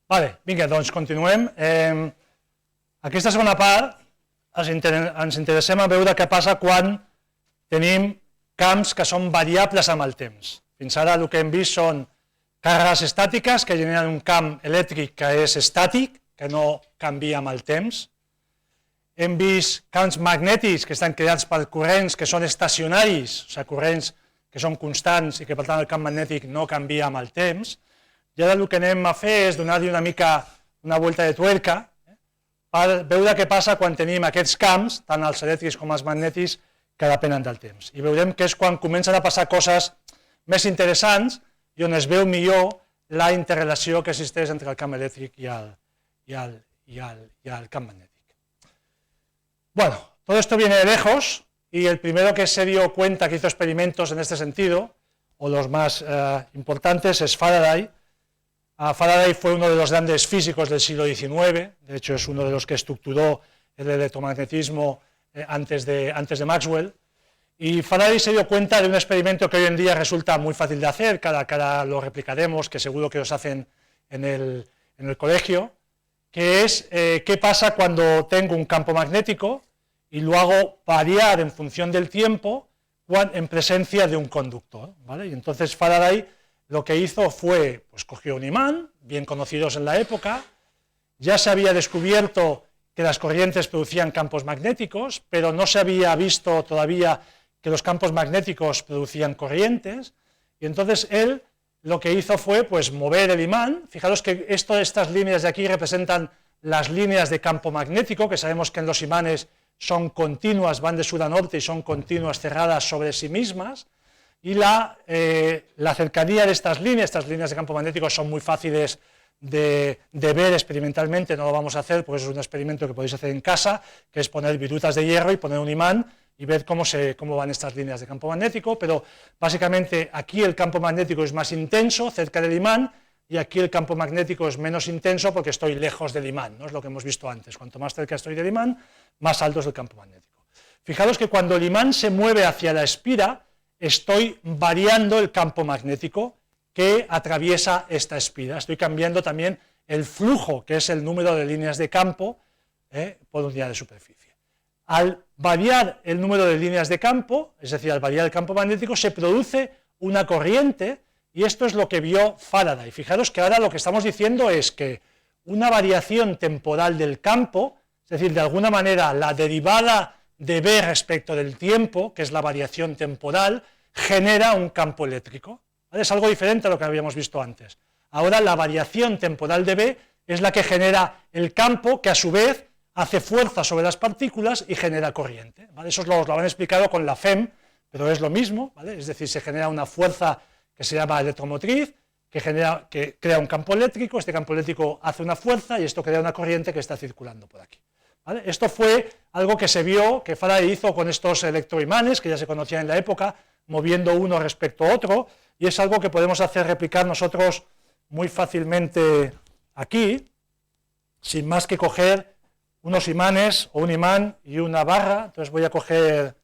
Vale, vinga, doncs continuem. Aquesta segona part ens interessem a veure què passa quan tenim camps que són variables amb el temps. Fins ara el que hem vist són càrregues estàtiques que generen un camp elèctric que és estàtic, que no canvia amb el temps. Hem vist camps magnètics que estan creats per corrents que són estacionaris, o sigui, corrents que són constants i que per tant el camp magnètic no canvia amb el temps. I ara el que anem a fer és donar-li una mica una volta de tuerca per veure què passa quan tenim aquests camps, tant els elèctrics com els magnètics, que depenen del temps. I veurem que és quan comencen a passar coses més interessants i on es veu millor la interrelació que existeix entre el camp elèctric y el camp magnético. Bueno, todo esto viene de lejos y el primero que se dio cuenta que hizo experimentos en este sentido, o los más importantes, es Faraday. Faraday fue uno de los grandes físicos del siglo XIX, de hecho es uno de los que estructuró el electromagnetismo antes de Maxwell, y Faraday se dio cuenta de un experimento que hoy en día resulta muy fácil de hacer, cada lo replicaremos, que seguro que os hacen en el colegio, que es qué pasa cuando tengo un campo magnético y lo hago variar en función del tiempo en presencia de un conductor, ¿vale? Y entonces Faraday lo que hizo fue, pues cogió un imán, bien conocidos en la época, ya se había descubierto que las corrientes producían campos magnéticos, pero no se había visto todavía que los campos magnéticos producían corrientes, y entonces él lo que hizo fue pues mover el imán. Fijaros que estas líneas de aquí representan las líneas de campo magnético, que sabemos que en los imanes son continuas, van de sur a norte y son continuas cerradas sobre sí mismas, y la cercanía de estas líneas de campo magnético son muy fáciles de ver experimentalmente. No lo vamos a hacer porque es un experimento que podéis hacer en casa, que es poner virutas de hierro y poner un imán y ver cómo van estas líneas de campo magnético, pero básicamente aquí el campo magnético es más intenso cerca del imán y aquí el campo magnético es menos intenso porque estoy lejos del imán, ¿no? Es lo que hemos visto antes, cuanto más cerca estoy del imán, más alto es el campo magnético. Fijaros que cuando el imán se mueve hacia la espira, estoy variando el campo magnético que atraviesa esta espira, estoy cambiando también el flujo, que es el número de líneas de campo por unidad de superficie. Al variar el número de líneas de campo, es decir, al variar el campo magnético, se produce una corriente, y esto es lo que vio Faraday. Fijaros que ahora lo que estamos diciendo es que una variación temporal del campo, es decir, de alguna manera la derivada de B respecto del tiempo, que es la variación temporal, genera un campo eléctrico. ¿Vale? Es algo diferente a lo que habíamos visto antes. Ahora la variación temporal de B es la que genera el campo, que a su vez hace fuerza sobre las partículas y genera corriente, ¿vale? Eso lo han explicado con la FEM, pero es lo mismo, ¿vale? Es decir, se genera una fuerza que se llama electromotriz, que crea un campo eléctrico, este campo eléctrico hace una fuerza y esto crea una corriente que está circulando por aquí, ¿vale? Esto fue algo que se vio, que Faraday hizo con estos electroimanes, que ya se conocían en la época, moviendo uno respecto a otro, y es algo que podemos hacer replicar nosotros muy fácilmente aquí, sin más que coger unos imanes o un imán y una barra. Entonces voy a coger,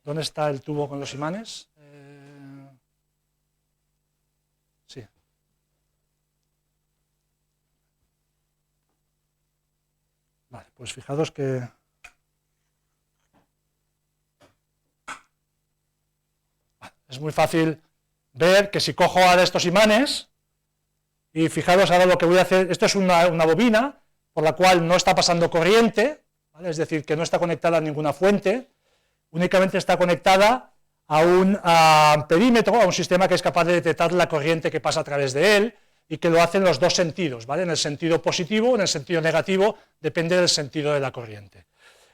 ¿dónde está el tubo con los imanes? Sí. Vale, pues fijaros que es muy fácil ver que si cojo ahora estos imanes, y fijaros ahora lo que voy a hacer, esto es una bobina, por la cual no está pasando corriente, ¿vale? Es decir, que no está conectada a ninguna fuente, únicamente está conectada a un perímetro, a un sistema que es capaz de detectar la corriente que pasa a través de él, y que lo hace en los dos sentidos, ¿vale? En el sentido positivo o en el sentido negativo, depende del sentido de la corriente.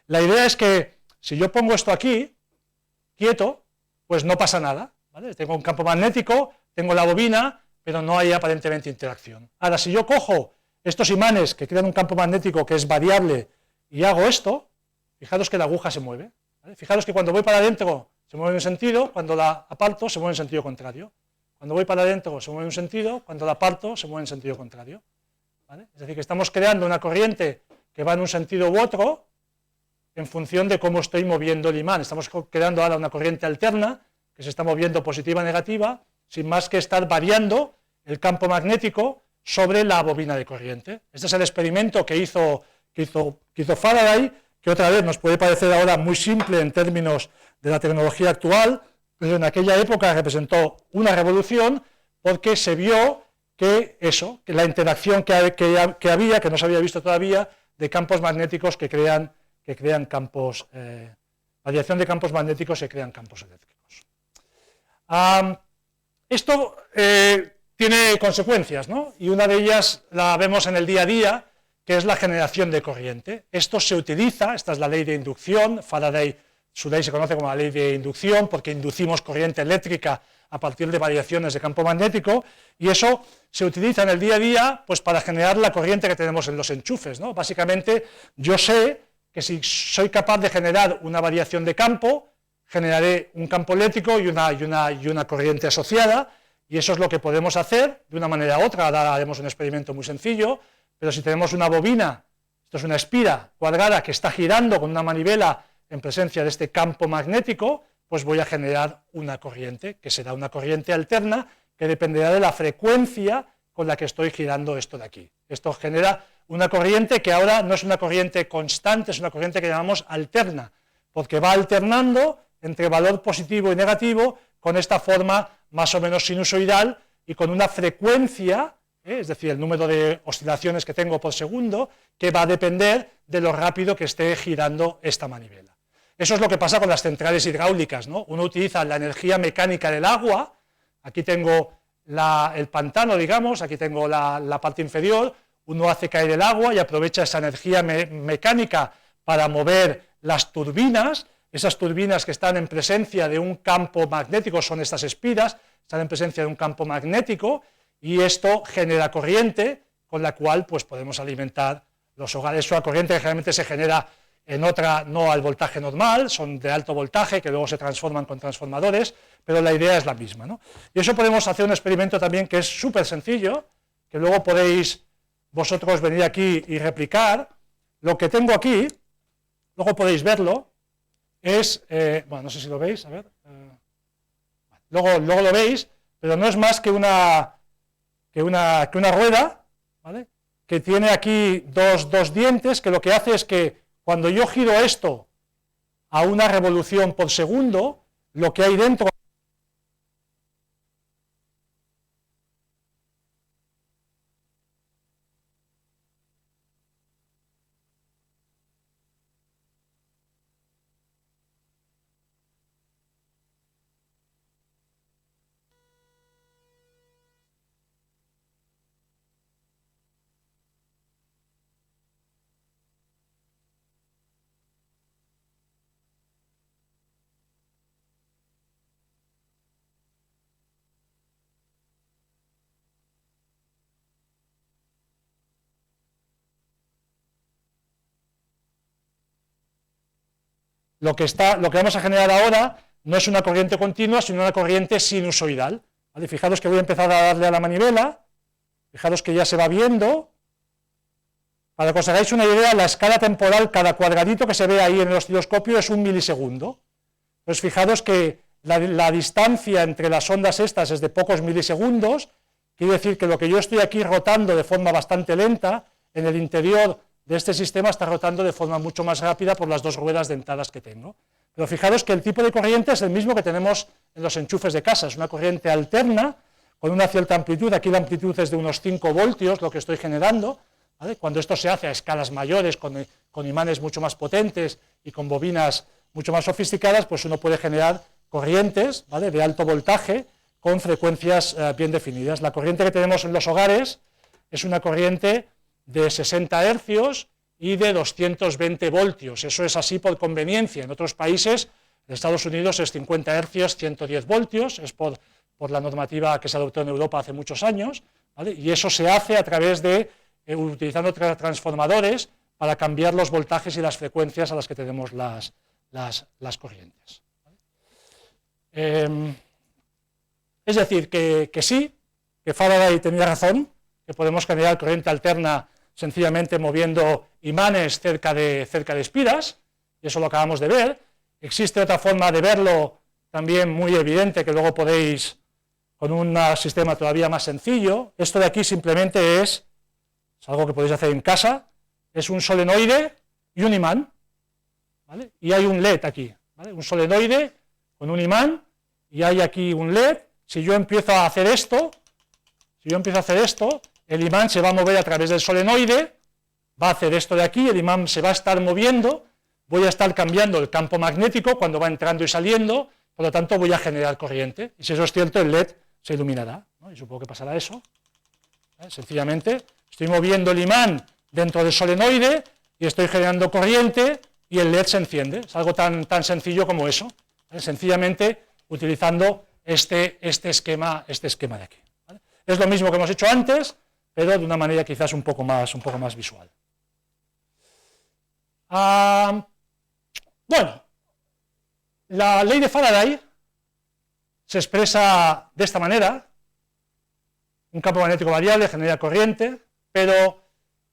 La idea es que si yo pongo esto aquí, quieto, pues no pasa nada, ¿vale? Tengo un campo magnético, tengo la bobina, pero no hay aparentemente interacción. Ahora, si yo cojo estos imanes que crean un campo magnético que es variable y hago esto, fijaros que la aguja se mueve, ¿vale? Fijaros que cuando voy para adentro se mueve en un sentido, cuando la aparto se mueve en sentido contrario. Cuando voy para adentro se mueve en un sentido, cuando la aparto se mueve en sentido contrario, ¿vale? Es decir, que estamos creando una corriente que va en un sentido u otro en función de cómo estoy moviendo el imán. Estamos creando ahora una corriente alterna que se está moviendo positiva o negativa, sin más que estar variando el campo magnético sobre la bobina de corriente. Este es el experimento que hizo Faraday, que otra vez nos puede parecer ahora muy simple en términos de la tecnología actual, pero en aquella época representó una revolución porque se vio que la interacción que había, que no se había visto todavía, de campos magnéticos que crean campos, variación de campos magnéticos se crean campos eléctricos. Esto tiene consecuencias, ¿no? Y una de ellas la vemos en el día a día, que es la generación de corriente. Esto se utiliza, esta es la ley de inducción, Faraday, su ley se conoce como la ley de inducción porque inducimos corriente eléctrica a partir de variaciones de campo magnético, y eso se utiliza en el día a día pues, para generar la corriente que tenemos en los enchufes, ¿no? Básicamente, yo sé que si soy capaz de generar una variación de campo, generaré un campo eléctrico y una corriente asociada, y eso es lo que podemos hacer de una manera u otra. Ahora haremos un experimento muy sencillo, pero si tenemos una bobina, esto es una espira cuadrada que está girando con una manivela en presencia de este campo magnético, pues voy a generar una corriente, que será una corriente alterna, que dependerá de la frecuencia con la que estoy girando esto de aquí. Esto genera una corriente que ahora no es una corriente constante, es una corriente que llamamos alterna, porque va alternando entre valor positivo y negativo con esta forma más o menos sinusoidal y con una frecuencia, es decir, el número de oscilaciones que tengo por segundo, que va a depender de lo rápido que esté girando esta manivela. Eso es lo que pasa con las centrales hidráulicas, ¿no? Uno utiliza la energía mecánica del agua, aquí tengo el pantano, digamos, aquí tengo la parte inferior, uno hace caer el agua y aprovecha esa energía mecánica para mover las turbinas. Esas turbinas que están en presencia de un campo magnético, son estas espiras, están en presencia de un campo magnético, y esto genera corriente, con la cual pues, podemos alimentar los hogares. Es una corriente que generalmente se genera en otra, no al voltaje normal, son de alto voltaje, que luego se transforman con transformadores, pero la idea es la misma, ¿no? Y eso podemos hacer un experimento también que es súper sencillo, que luego podéis vosotros venir aquí y replicar. Lo que tengo aquí, luego podéis verlo, es, bueno, no sé si lo veis, a ver, luego lo veis, pero no es más que una rueda, ¿vale?, que tiene aquí dos dientes, que lo que hace es que cuando yo giro esto a una revolución por segundo, lo que hay dentro lo que vamos a generar ahora no es una corriente continua, sino una corriente sinusoidal, ¿vale? Fijaros que voy a empezar a darle a la manivela, fijaros que ya se va viendo. Para que os hagáis una idea, la escala temporal, cada cuadradito que se ve ahí en el osciloscopio es 1 milisegundo. Entonces fijaros que la distancia entre las ondas estas es de pocos milisegundos, quiere decir que lo que yo estoy aquí rotando de forma bastante lenta, en el interior de este sistema está rotando de forma mucho más rápida por las dos ruedas dentadas que tengo. Pero fijaros que el tipo de corriente es el mismo que tenemos en los enchufes de casa, es una corriente alterna, con una cierta amplitud. Aquí la amplitud es de unos 5 voltios, lo que estoy generando, ¿vale? Cuando esto se hace a escalas mayores, con imanes mucho más potentes y con bobinas mucho más sofisticadas, pues uno puede generar corrientes, ¿vale?, de alto voltaje con frecuencias bien definidas. La corriente que tenemos en los hogares es una corriente de 60 hercios y de 220 voltios. Eso es así por conveniencia. En otros países, en Estados Unidos es 50 hercios, 110 voltios, es por la normativa que se adoptó en Europa hace muchos años, ¿vale? Y eso se hace a través de, utilizando transformadores para cambiar los voltajes y las frecuencias a las que tenemos las corrientes, ¿vale? Es decir, que sí, que Faraday tenía razón, que podemos generar corriente alterna sencillamente moviendo imanes cerca de espiras, y eso lo acabamos de ver. Existe otra forma de verlo también muy evidente, que luego podéis con un sistema todavía más sencillo. Esto de aquí simplemente es algo que podéis hacer en casa, es un solenoide y un imán, ¿vale? Y hay un LED aquí, ¿vale? Un solenoide con un imán y hay aquí un LED. Si yo empiezo a hacer esto, el imán se va a mover a través del solenoide, va a hacer esto de aquí, el imán se va a estar moviendo, voy a estar cambiando el campo magnético cuando va entrando y saliendo, por lo tanto voy a generar corriente, y si eso es cierto, el LED se iluminará, ¿no? Y supongo que pasará eso. Sencillamente estoy moviendo el imán dentro del solenoide y estoy generando corriente y el LED se enciende. Es algo tan sencillo como eso, ¿vale? Sencillamente utilizando este esquema de aquí, ¿vale? Es lo mismo que hemos hecho antes, pero de una manera quizás un poco más visual. Bueno, la ley de Faraday se expresa de esta manera: un campo magnético variable genera corriente, pero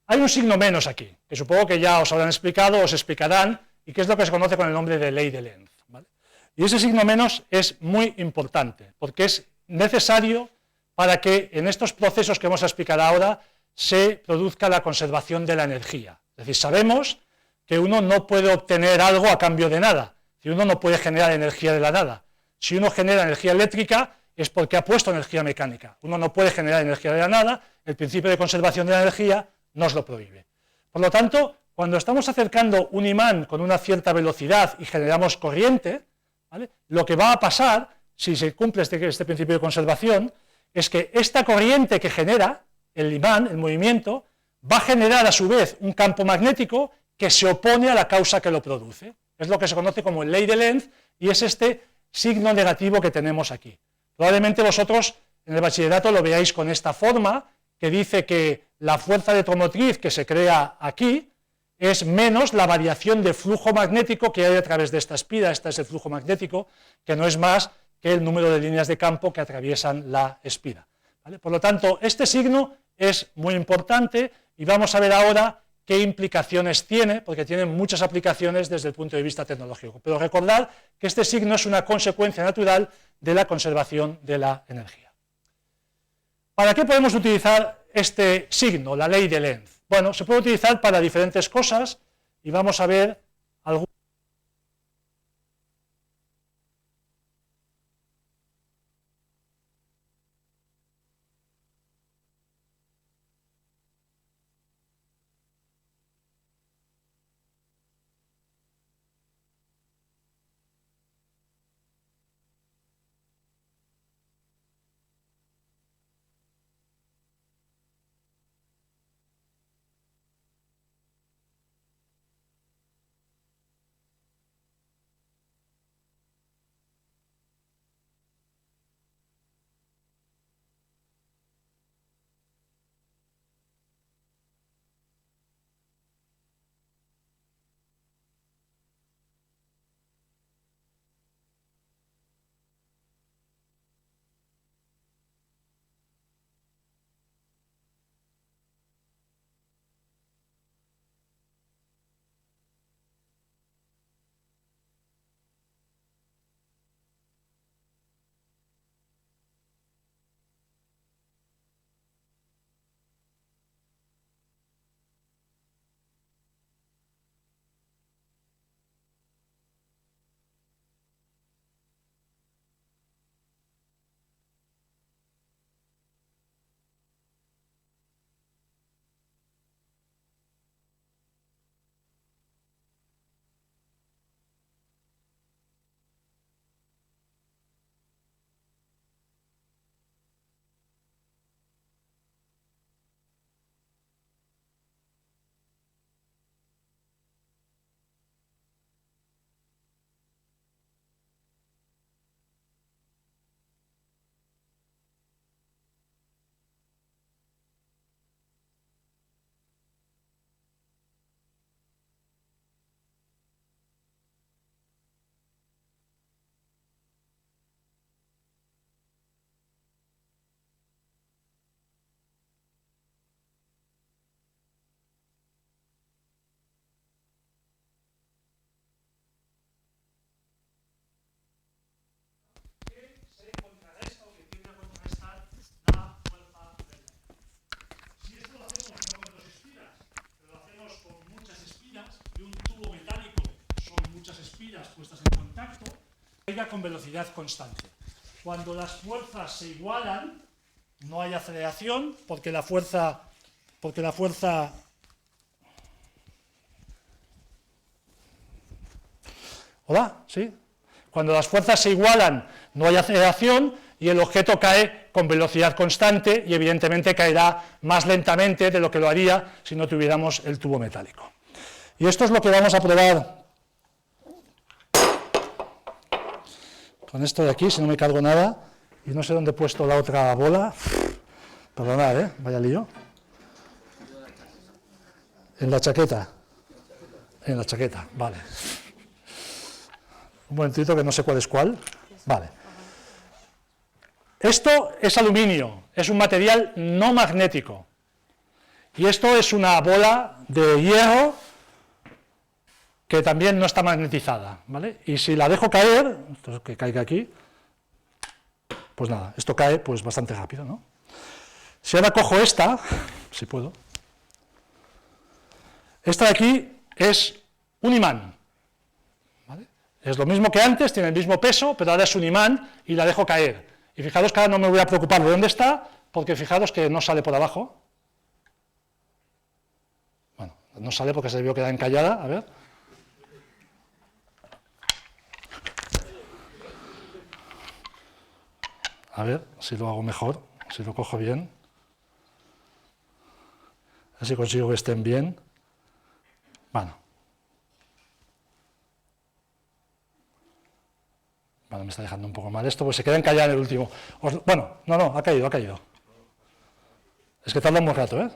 hay un signo menos aquí, que supongo que ya os habrán explicado, os explicarán, y que es lo que se conoce con el nombre de ley de Lenz, ¿vale? Y ese signo menos es muy importante, porque es necesario para que en estos procesos que vamos a explicar ahora se produzca la conservación de la energía. Es decir, sabemos que uno no puede obtener algo a cambio de nada, si uno no puede generar energía de la nada. Si uno genera energía eléctrica es porque ha puesto energía mecánica. Uno no puede generar energía de la nada, el principio de conservación de la energía nos lo prohíbe. Por lo tanto, cuando estamos acercando un imán con una cierta velocidad y generamos corriente, ¿vale?, lo que va a pasar, si se cumple este principio de conservación, es que esta corriente que genera el imán, el movimiento, va a generar a su vez un campo magnético que se opone a la causa que lo produce. Es lo que se conoce como ley de Lenz y es este signo negativo que tenemos aquí. Probablemente vosotros en el bachillerato lo veáis con esta forma, que dice que la fuerza electromotriz que se crea aquí es menos la variación de flujo magnético que hay a través de esta espira. Este es el flujo magnético, que no es más que el número de líneas de campo que atraviesan la espira, ¿vale? Por lo tanto, este signo es muy importante y vamos a ver ahora qué implicaciones tiene, porque tiene muchas aplicaciones desde el punto de vista tecnológico. Pero recordad que este signo es una consecuencia natural de la conservación de la energía. ¿Para qué podemos utilizar este signo, la ley de Lenz? Bueno, se puede utilizar para diferentes cosas y vamos a ver algunas. pilas puestas en contacto, caiga con velocidad constante. Cuando las fuerzas se igualan, no hay aceleración, porque la fuerza... ¿Hola? ¿Sí? Cuando las fuerzas se igualan, no hay aceleración y el objeto cae con velocidad constante y evidentemente caerá más lentamente de lo que lo haría si no tuviéramos el tubo metálico. Y esto es lo que vamos a probar con esto de aquí, si no me cargo nada, y no sé dónde he puesto la otra bola. Perdonad, vaya lío. En la chaqueta. En la chaqueta, vale. Un momentito que no sé cuál es cuál. Vale. Esto es aluminio, es un material no magnético. Y esto es una bola de hierro que también no está magnetizada, ¿vale? Y si la dejo caer, entonces que caiga aquí, pues nada, esto cae pues bastante rápido, ¿no? Si ahora cojo esta, si puedo, esta de aquí es un imán, ¿vale? Es lo mismo que antes, tiene el mismo peso, pero ahora es un imán y la dejo caer. Y fijaros que ahora no me voy a preocupar de dónde está, porque fijaros que no sale por abajo. Bueno, no sale porque se debió quedar encallada, a ver. A ver si lo hago mejor, si lo cojo bien. A ver si consigo que estén bien. Bueno, me está dejando un poco mal esto, pues se queda encallado en el último. Bueno, no, ha caído. Es que tarda un buen rato, ¿eh?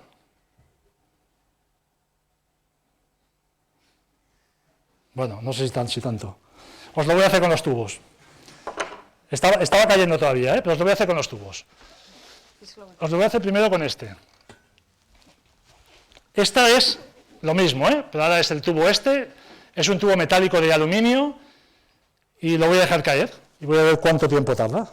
Bueno, no sé si tanto. Os lo voy a hacer con los tubos. Estaba cayendo todavía, pero os lo voy a hacer con los tubos. Os lo voy a hacer primero con este. Esta es lo mismo, pero ahora es el tubo este. Es un tubo metálico de aluminio. Y lo voy a dejar caer, y voy a ver cuánto tiempo tarda.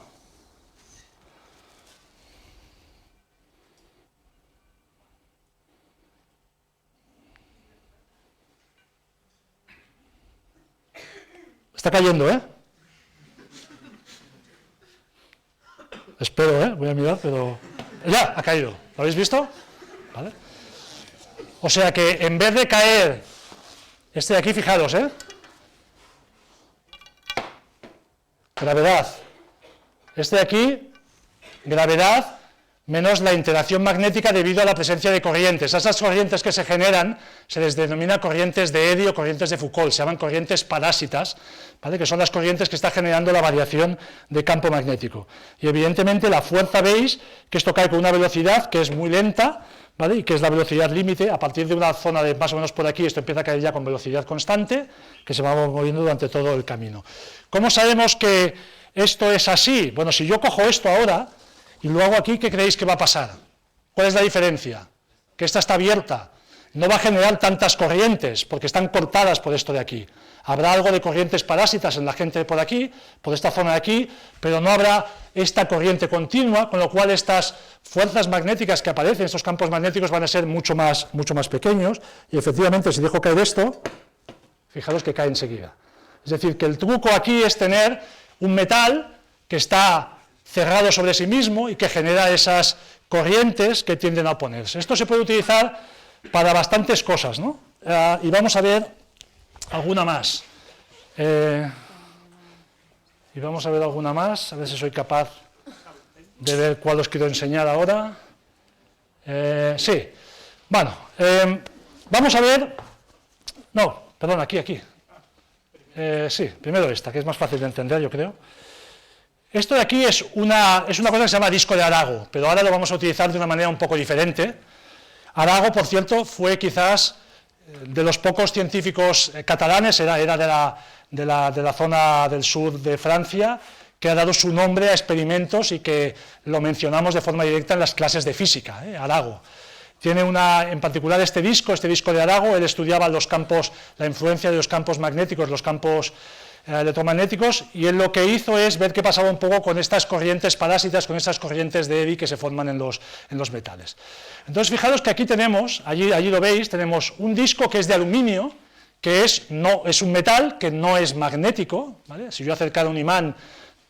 Está cayendo, Espero, voy a mirar, pero... ¡Ya! Ha caído. ¿Lo habéis visto? ¿Vale? O sea que en vez de caer... Este de aquí, fijaros, gravedad. Este de aquí, gravedad menos la interacción magnética debido a la presencia de corrientes. A esas corrientes que se generan se les denomina corrientes de Eddy o corrientes de Foucault, se llaman corrientes parásitas, ¿vale? Que son las corrientes que está generando la variación de campo magnético. Y evidentemente la fuerza, veis que esto cae con una velocidad que es muy lenta, ¿vale? Y que es la velocidad límite. A partir de una zona de más o menos por aquí, esto empieza a caer ya con velocidad constante, que se va moviendo durante todo el camino. ¿Cómo sabemos que esto es así? Bueno, si yo cojo esto ahora y lo hago aquí, ¿qué creéis que va a pasar? ¿Cuál es la diferencia? Que esta está abierta, no va a generar tantas corrientes, porque están cortadas por esto de aquí. Habrá algo de corrientes parásitas en la gente por aquí, por esta zona de aquí, pero no habrá esta corriente continua, con lo cual estas fuerzas magnéticas que aparecen, estos campos magnéticos van a ser mucho más pequeños, y efectivamente si dejo caer esto, fijaros que cae enseguida. Es decir, que el truco aquí es tener un metal que está cerrado sobre sí mismo y que genera esas corrientes que tienden a oponerse. Esto se puede utilizar para bastantes cosas, ¿no? Y vamos a ver alguna más. A ver si soy capaz de ver cuál os quiero enseñar ahora. Sí, bueno, vamos a ver... No, perdón, aquí. Sí, primero esta, que es más fácil de entender, yo creo. Esto de aquí es una cosa que se llama disco de Arago, pero ahora lo vamos a utilizar de una manera un poco diferente. Arago, por cierto, fue quizás de los pocos científicos catalanes, era de la zona del sur de Francia, que ha dado su nombre a experimentos y que lo mencionamos de forma directa en las clases de física, Arago. Tiene en particular este disco de Arago, él estudiaba la influencia de los campos magnéticos, los campos electromagnéticos, y él lo que hizo es ver qué pasaba un poco con estas corrientes parásitas, con estas corrientes de Eddy que se forman en los metales. Entonces, fijaros que aquí tenemos, allí lo veis, tenemos un disco que es de aluminio, que es un metal que no es magnético, ¿vale? Si yo acercara un imán,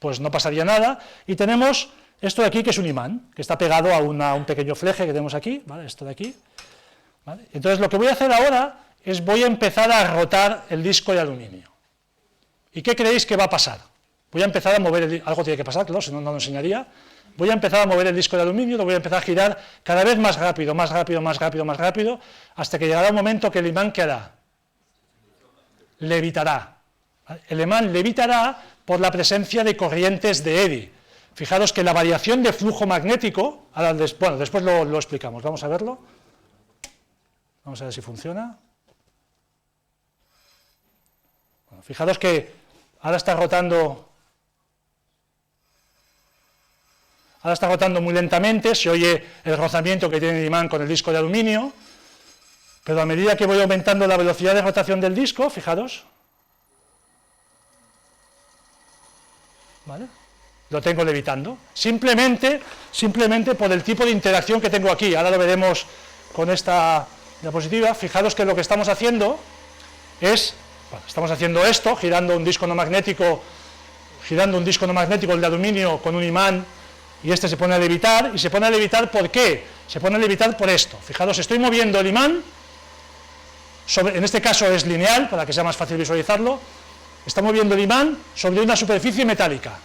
pues no pasaría nada, y tenemos esto de aquí, que es un imán, que está pegado a un pequeño fleje que tenemos aquí, ¿vale? Esto de aquí, ¿vale? Entonces lo que voy a hacer ahora es voy a empezar a rotar el disco de aluminio. ¿Y qué creéis que va a pasar? Voy a empezar a mover, algo tiene que pasar, claro, si no, no lo enseñaría. Voy a empezar a mover el disco de aluminio, lo voy a empezar a girar cada vez más rápido, más rápido, más rápido, más rápido, hasta que llegará un momento que el imán, ¿qué hará? Levitará. El imán levitará por la presencia de corrientes de Eddy. Fijaros que la variación de flujo magnético, bueno, después lo explicamos, vamos a verlo. Vamos a ver si funciona. Bueno, fijaros que ahora está rotando muy lentamente, se oye el rozamiento que tiene el imán con el disco de aluminio, pero a medida que voy aumentando la velocidad de rotación del disco, fijaros, ¿vale? Lo tengo levitando, simplemente por el tipo de interacción que tengo aquí. Ahora lo veremos con esta diapositiva. Fijaros que lo que estamos haciendo es, bueno, estamos haciendo esto, girando un disco no magnético, el de aluminio con un imán, y este se pone a levitar, y se pone a levitar ¿por qué? Se pone a levitar por esto. Fijaros, estoy moviendo el imán, en este caso es lineal, para que sea más fácil visualizarlo, está moviendo el imán sobre una superficie metálica.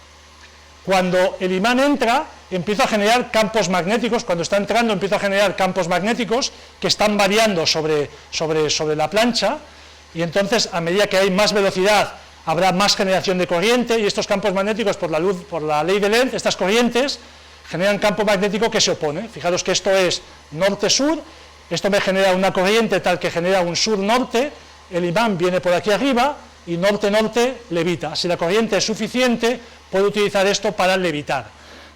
Cuando el imán entra, empieza a generar campos magnéticos, cuando está entrando empieza a generar campos magnéticos que están variando sobre la plancha, y entonces a medida que hay más velocidad habrá más generación de corriente, y estos campos magnéticos por la ley de Lenz, estas corrientes generan campo magnético que se opone. Fijaros que esto es norte-sur, esto me genera una corriente tal que genera un sur-norte, el imán viene por aquí arriba y norte-norte levita. Si la corriente es suficiente, puedo utilizar esto para levitar.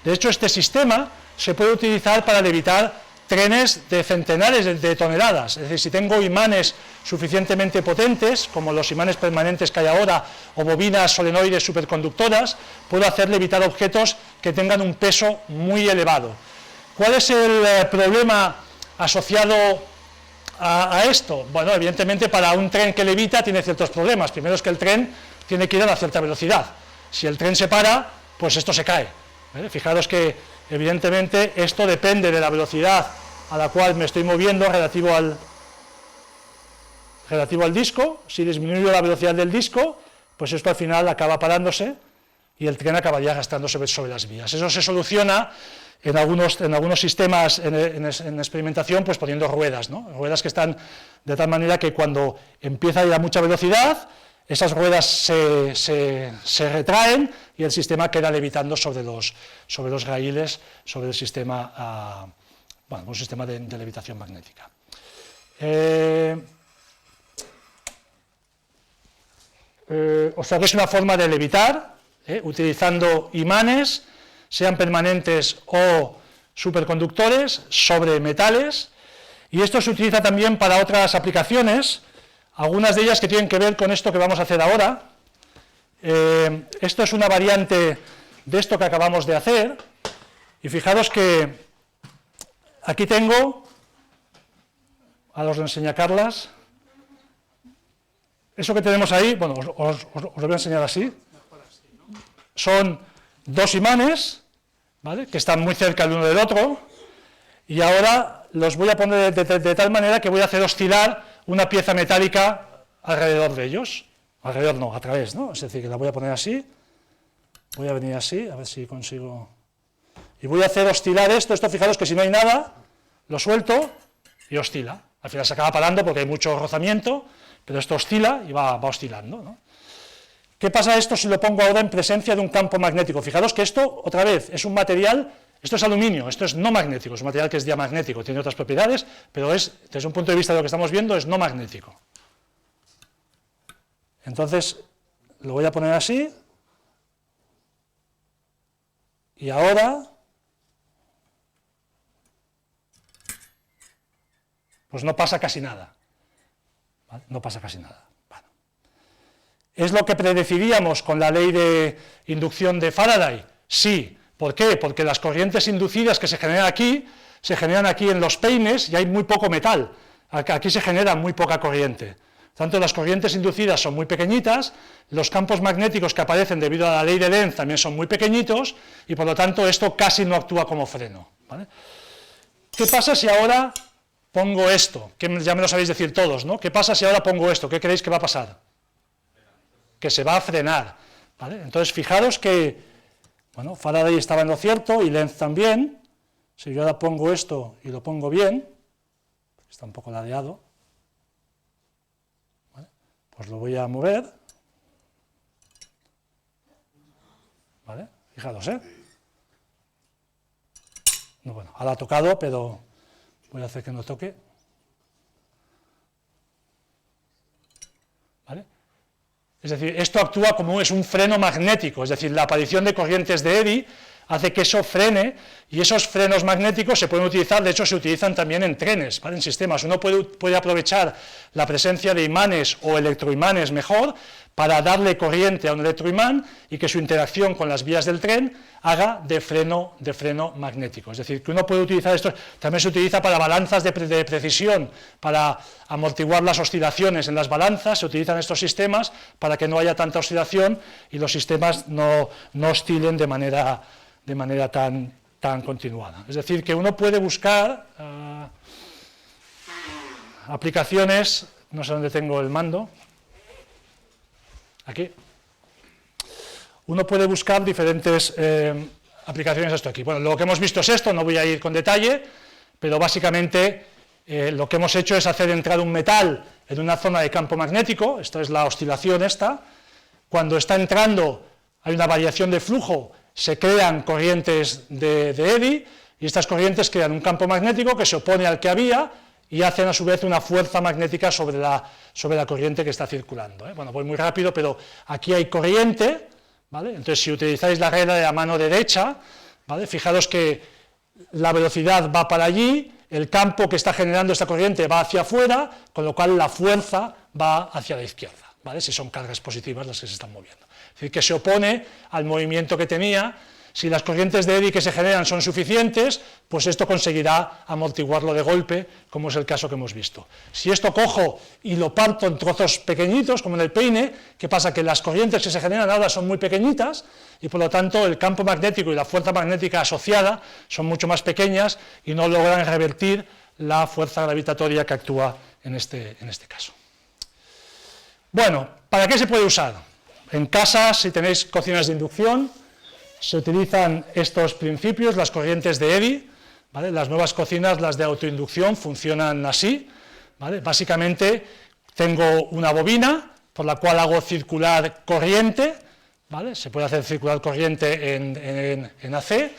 De hecho, este sistema se puede utilizar para levitar trenes de centenares de toneladas. Es decir, si tengo imanes suficientemente potentes, como los imanes permanentes que hay ahora, o bobinas solenoides superconductoras, puedo hacer levitar objetos que tengan un peso muy elevado. ¿Cuál es el problema asociado a esto? Bueno, evidentemente para un tren que levita tiene ciertos problemas. Primero es que el tren tiene que ir a una cierta velocidad. Si el tren se para, pues esto se cae. Fijaros que evidentemente esto depende de la velocidad a la cual me estoy moviendo relativo al disco. Si disminuyo la velocidad del disco, pues esto al final acaba parándose y el tren acabaría arrastrándose sobre las vías. Eso se soluciona en algunos sistemas en experimentación, pues poniendo ruedas, ¿no? Ruedas que están de tal manera que cuando empieza a ir a mucha velocidad, esas ruedas se retraen y el sistema queda levitando sobre los raíles, sobre el sistema, un sistema de levitación magnética. O sea que es una forma de levitar, utilizando imanes, sean permanentes o superconductores, sobre metales, y esto se utiliza también para otras aplicaciones, algunas de ellas que tienen que ver con esto que vamos a hacer ahora. Esto es una variante de esto que acabamos de hacer, y fijaros que aquí tengo, ahora os lo enseña Carlas, eso que tenemos ahí, bueno, os lo voy a enseñar así, son dos imanes, ¿vale?, que están muy cerca el uno del otro, y ahora los voy a poner de tal manera que voy a hacer oscilar una pieza metálica alrededor de ellos, alrededor no, a través, ¿no? Es decir, que la voy a poner así, voy a venir así, a ver si consigo, y voy a hacer oscilar esto, fijaros que si no hay nada, lo suelto y oscila, al final se acaba parando porque hay mucho rozamiento, pero esto oscila y va oscilando, ¿no? ¿Qué pasa esto si lo pongo ahora en presencia de un campo magnético? Fijaros que esto, otra vez, es un material, esto es aluminio, esto es no magnético, es un material que es diamagnético, tiene otras propiedades, pero desde un punto de vista de lo que estamos viendo, es no magnético. Entonces, lo voy a poner así, y ahora, pues no pasa casi nada, ¿vale? No pasa casi nada. Bueno. ¿Es lo que predeciríamos con la ley de inducción de Faraday? Sí. ¿Por qué? Porque las corrientes inducidas que se generan aquí en los peines y hay muy poco metal. Aquí se genera muy poca corriente. Tanto las corrientes inducidas son muy pequeñitas, los campos magnéticos que aparecen debido a la ley de Lenz también son muy pequeñitos, y por lo tanto esto casi no actúa como freno, ¿vale? ¿Qué pasa si ahora pongo esto? Que ya me lo sabéis decir todos, ¿no? ¿Qué pasa si ahora pongo esto? ¿Qué creéis que va a pasar? Que se va a frenar, ¿vale? Entonces fijaros que, bueno, Faraday estaba en lo cierto y Lenz también. Si yo ahora pongo esto y lo pongo bien, está un poco ladeado, ¿vale? Pues lo voy a mover, ¿vale? Fijaros, no, bueno, ahora ha tocado, pero voy a hacer que no toque, ¿vale? Es decir, esto actúa como es un freno magnético, es decir, la aparición de corrientes de Eddy hace que eso frene, y esos frenos magnéticos se pueden utilizar, de hecho se utilizan también en trenes, ¿vale? En sistemas. Uno puede aprovechar la presencia de imanes o electroimanes mejor para darle corriente a un electroimán y que su interacción con las vías del tren haga de freno magnético. Es decir, que uno puede utilizar esto, también se utiliza para balanzas de precisión, para amortiguar las oscilaciones en las balanzas, se utilizan estos sistemas para que no haya tanta oscilación y los sistemas no oscilen de manera tan continuada. Es decir, que uno puede buscar aplicaciones, no sé dónde tengo el mando, aquí. Uno puede buscar diferentes aplicaciones a esto aquí. Bueno, lo que hemos visto es esto, no voy a ir con detalle, pero básicamente lo que hemos hecho es hacer entrar un metal en una zona de campo magnético, esto es la oscilación esta, cuando está entrando hay una variación de flujo, se crean corrientes de Eddy, y estas corrientes crean un campo magnético que se opone al que había, y hacen a su vez una fuerza magnética sobre la corriente que está circulando, Bueno, voy muy rápido, pero aquí hay corriente, ¿vale? Entonces, si utilizáis la regla de la mano derecha, ¿vale? Fijaros que la velocidad va para allí, el campo que está generando esta corriente va hacia afuera, con lo cual la fuerza va hacia la izquierda, ¿vale? Si son cargas positivas las que se están moviendo. Es decir, que se opone al movimiento que tenía. Si las corrientes de Eddy que se generan son suficientes, pues esto conseguirá amortiguarlo de golpe, como es el caso que hemos visto. Si esto cojo y lo parto en trozos pequeñitos, como en el peine, ¿qué pasa? Que las corrientes que se generan ahora son muy pequeñitas, y por lo tanto el campo magnético y la fuerza magnética asociada son mucho más pequeñas y no logran revertir la fuerza gravitatoria que actúa en este caso. Bueno, ¿para qué se puede usar? En casa, si tenéis cocinas de inducción, se utilizan estos principios, las corrientes de Eddy, ¿vale? Las nuevas cocinas, las de autoinducción, funcionan así, ¿vale? Básicamente tengo una bobina por la cual hago circular corriente, ¿vale? Se puede hacer circular corriente en AC,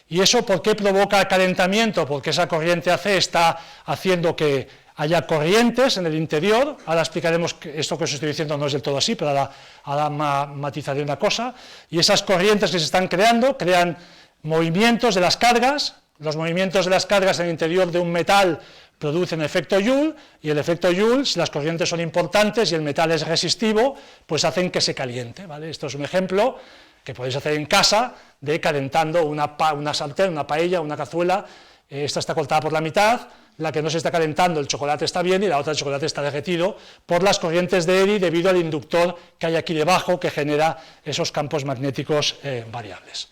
y eso ¿por qué provoca calentamiento? Porque esa corriente AC está haciendo que haya corrientes en el interior. Ahora explicaremos que esto que os estoy diciendo no es del todo así, pero ahora matizaré una cosa, y esas corrientes que se están creando crean movimientos de las cargas. Los movimientos de las cargas en el interior de un metal producen efecto Joule, y el efecto Joule, si las corrientes son importantes y el metal es resistivo, pues hacen que se caliente, ¿vale? Esto es un ejemplo que podéis hacer en casa de calentando una sartén, una paella, una cazuela. Esta está cortada por la mitad, la que no se está calentando, el chocolate está bien, y la otra, el chocolate está derretido por las corrientes de Eddy debido al inductor que hay aquí debajo que genera esos campos magnéticos variables.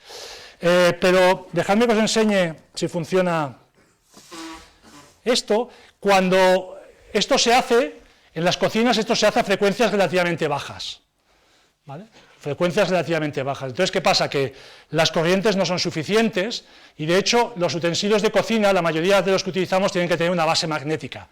Pero dejadme que os enseñe si funciona esto. Cuando esto se hace, en las cocinas esto se hace a frecuencias relativamente bajas, ¿vale? Frecuencias relativamente bajas. Entonces, ¿qué pasa? Que las corrientes no son suficientes, y de hecho los utensilios de cocina, la mayoría de los que utilizamos, tienen que tener una base magnética.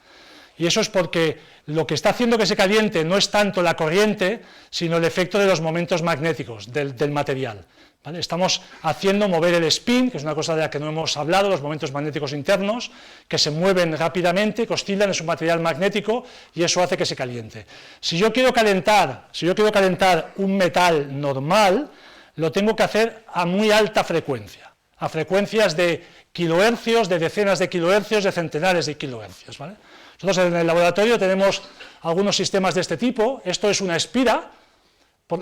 Y eso es porque lo que está haciendo que se caliente no es tanto la corriente, sino el efecto de los momentos magnéticos del material, ¿vale? Estamos haciendo mover el spin, que es una cosa de la que no hemos hablado, los momentos magnéticos internos, que se mueven rápidamente, que oscilan, es un material magnético, y eso hace que se caliente. Si yo quiero calentar un metal normal, lo tengo que hacer a muy alta frecuencia, a frecuencias de kilohercios, de decenas de kilohercios, de centenares de kilohercios, ¿vale? Nosotros en el laboratorio tenemos algunos sistemas de este tipo. Esto es una espira,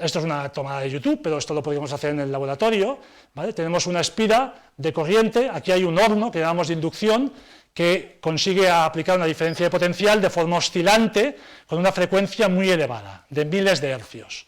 esto es una tomada de YouTube, pero esto lo podríamos hacer en el laboratorio, ¿vale? Tenemos una espira de corriente, aquí hay un horno que llamamos de inducción, que consigue aplicar una diferencia de potencial de forma oscilante con una frecuencia muy elevada, de miles de hercios.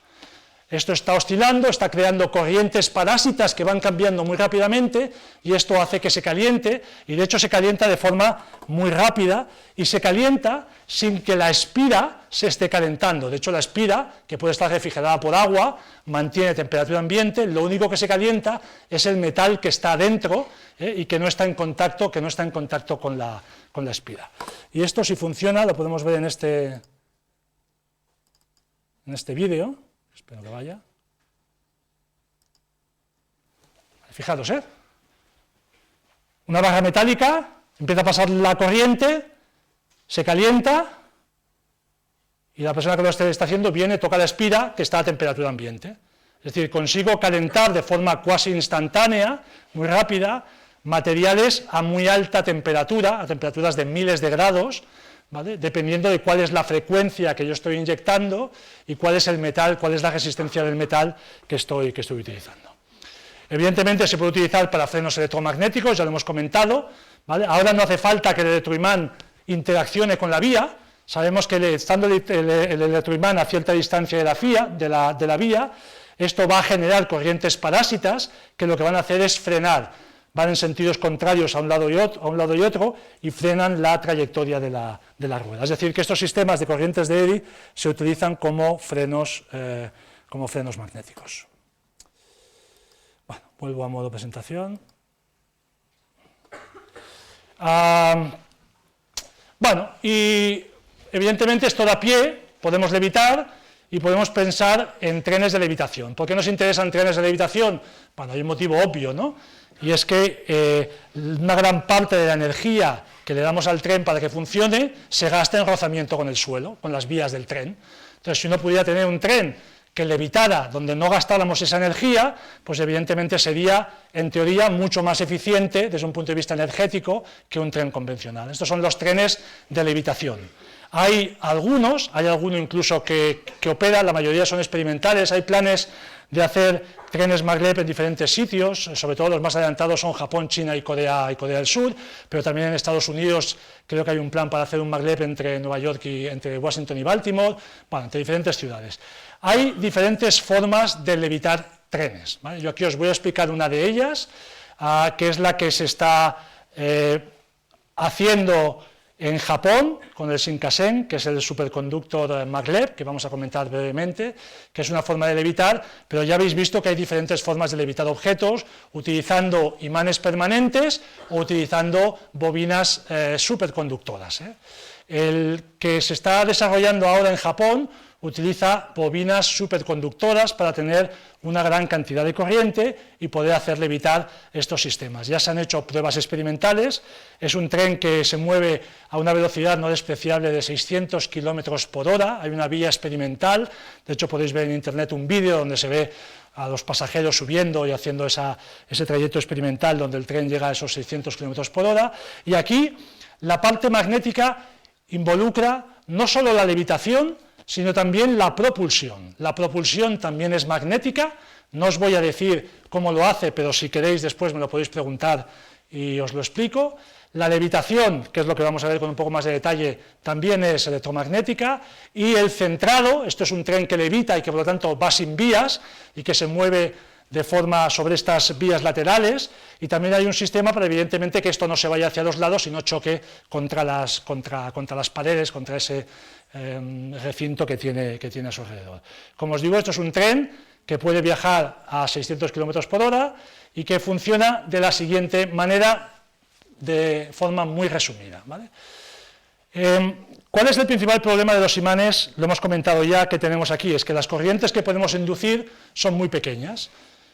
Esto está oscilando, está creando corrientes parásitas que van cambiando muy rápidamente y esto hace que se caliente, y de hecho se calienta de forma muy rápida y se calienta sin que la espira se esté calentando. De hecho, la espira, que puede estar refrigerada por agua, mantiene temperatura ambiente, lo único que se calienta es el metal que está dentro y que no está en contacto, con la espira. Y esto, si funciona, lo podemos ver en este vídeo. Espero que vaya. Fijaros, una barra metálica, empieza a pasar la corriente, se calienta, y la persona que lo está haciendo viene, toca la espira, que está a temperatura ambiente. Es decir, consigo calentar de forma cuasi instantánea, muy rápida, materiales a muy alta temperatura, a temperaturas de miles de grados, ¿vale? Dependiendo de cuál es la frecuencia que yo estoy inyectando y cuál es el metal, cuál es la resistencia del metal que estoy utilizando. Evidentemente se puede utilizar para frenos electromagnéticos, ya lo hemos comentado, ¿vale? Ahora no hace falta que el electroimán interaccione con la vía, sabemos que estando el electroimán a cierta distancia de la vía, esto va a generar corrientes parásitas que lo que van a hacer es frenar, van en sentidos contrarios a un lado y otro y frenan la trayectoria de la rueda. Es decir, que estos sistemas de corrientes de Eddy se utilizan como frenos magnéticos. Bueno, vuelvo a modo presentación. Bueno, y evidentemente esto da pie, podemos levitar y podemos pensar en trenes de levitación. ¿Por qué nos interesan trenes de levitación? Bueno, hay un motivo obvio, ¿no? Y es que una gran parte de la energía que le damos al tren para que funcione se gasta en rozamiento con el suelo, con las vías del tren. Entonces, si uno pudiera tener un tren que levitara donde no gastáramos esa energía, pues evidentemente sería, en teoría, mucho más eficiente desde un punto de vista energético que un tren convencional. Estos son los trenes de levitación. Hay alguno incluso que opera, la mayoría son experimentales, hay planes de hacer trenes maglev en diferentes sitios, sobre todo los más adelantados son Japón, China y Corea del Sur, pero también en Estados Unidos creo que hay un plan para hacer un maglev entre Nueva York y entre Washington y Baltimore, bueno, entre diferentes ciudades. Hay diferentes formas de levitar trenes, ¿vale? Yo aquí os voy a explicar una de ellas, que es la que se está haciendo en Japón, con el Shinkansen, que es el superconductor maglev, que vamos a comentar brevemente, que es una forma de levitar, pero ya habéis visto que hay diferentes formas de levitar objetos, utilizando imanes permanentes o utilizando bobinas superconductoras. El que se está desarrollando ahora en Japón utiliza bobinas superconductoras para tener una gran cantidad de corriente y poder hacer levitar estos sistemas. Ya se han hecho pruebas experimentales, es un tren que se mueve a una velocidad no despreciable de 600 km por hora, hay una vía experimental, de hecho podéis ver en internet un vídeo donde se ve a los pasajeros subiendo y haciendo ese trayecto experimental donde el tren llega a esos 600 km por hora, y aquí la parte magnética involucra no solo la levitación, sino también la propulsión. La propulsión también es magnética, no os voy a decir cómo lo hace, pero si queréis después me lo podéis preguntar y os lo explico. La levitación, que es lo que vamos a ver con un poco más de detalle, también es electromagnética, y el centrado, esto es un tren que levita y que por lo tanto va sin vías y que se mueve de forma sobre estas vías laterales, y también hay un sistema para evidentemente que esto no se vaya hacia los lados y no choque contra las paredes, contra ese recinto que tiene a su alrededor. Como os digo, esto es un tren que puede viajar a 600 km por hora y que funciona de la siguiente manera, de forma muy resumida, ¿vale? ¿Cuál es el principal problema de los imanes? Lo hemos comentado ya, que tenemos aquí, es que las corrientes que podemos inducir son muy pequeñas.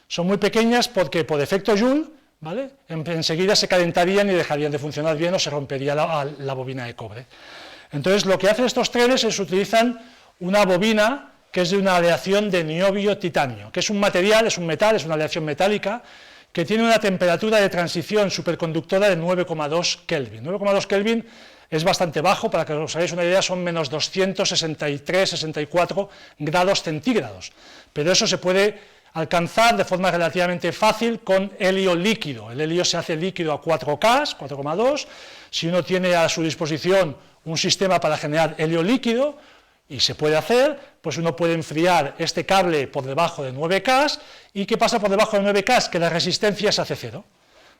Son muy pequeñas porque por efecto Joule, ¿vale?, enseguida se calentarían y dejarían de funcionar bien o se rompería la bobina de cobre. Entonces, lo que hacen estos trenes es utilizan una bobina que es de una aleación de niobio-titanio, que es un material, es un metal, es una aleación metálica, que tiene una temperatura de transición superconductora de 9,2 Kelvin. 9,2 Kelvin es bastante bajo, para que os hagáis una idea, son menos 263, 64 grados centígrados, pero eso se puede alcanzar de forma relativamente fácil con helio líquido. El helio se hace líquido a 4K, 4,2. Si uno tiene a su disposición un sistema para generar helio líquido, y se puede hacer, pues uno puede enfriar este cable por debajo de 9K, ¿y qué pasa por debajo de 9K? Que la resistencia se hace cero,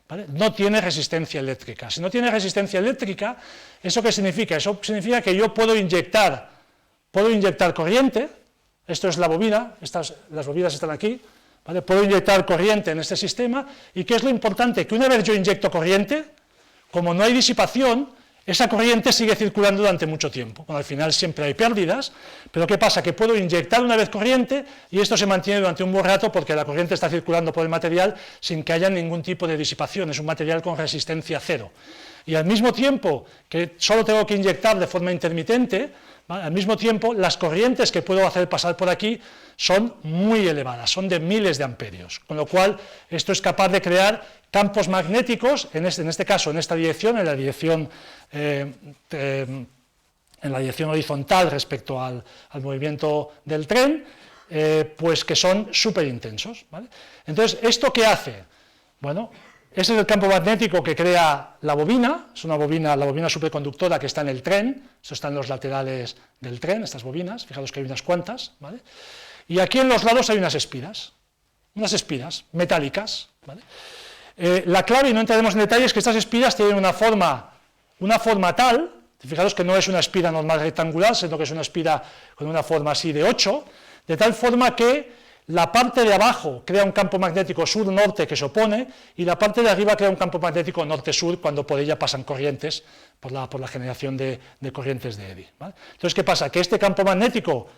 ¿vale? No tiene resistencia eléctrica. Si no tiene resistencia eléctrica, ¿eso qué significa? Eso significa que yo puedo inyectar corriente, esto es la bobina, las bobinas están aquí, ¿vale? Puedo inyectar corriente en este sistema, ¿y qué es lo importante? Que una vez yo inyecto corriente, como no hay disipación, esa corriente sigue circulando durante mucho tiempo, cuando al final siempre hay pérdidas, pero ¿qué pasa? Que puedo inyectar una vez corriente y esto se mantiene durante un buen rato porque la corriente está circulando por el material sin que haya ningún tipo de disipación, es un material con resistencia cero. Y al mismo tiempo que solo tengo que inyectar de forma intermitente, ¿vale? Al mismo tiempo las corrientes que puedo hacer pasar por aquí son muy elevadas, son de miles de amperios, con lo cual esto es capaz de crear campos magnéticos, en este caso en esta dirección, en la dirección horizontal respecto al movimiento del tren, pues que son súper intensos, ¿vale? Entonces, ¿esto qué hace? Bueno, ese es el campo magnético que crea la bobina, es una bobina, la bobina superconductora que está en el tren, esto está en los laterales del tren, estas bobinas, fijaros que hay unas cuantas, ¿vale? Y aquí en los lados hay unas espiras metálicas, ¿vale? La clave, y no entraremos en detalles, es que estas espiras tienen una forma tal, fijaros que no es una espira normal rectangular, sino que es una espira con una forma así de 8, de tal forma que la parte de abajo crea un campo magnético sur-norte que se opone, y la parte de arriba crea un campo magnético norte-sur cuando por ella pasan corrientes, por la generación de corrientes de Eddy, ¿vale? Entonces, ¿qué pasa? Que este campo magnético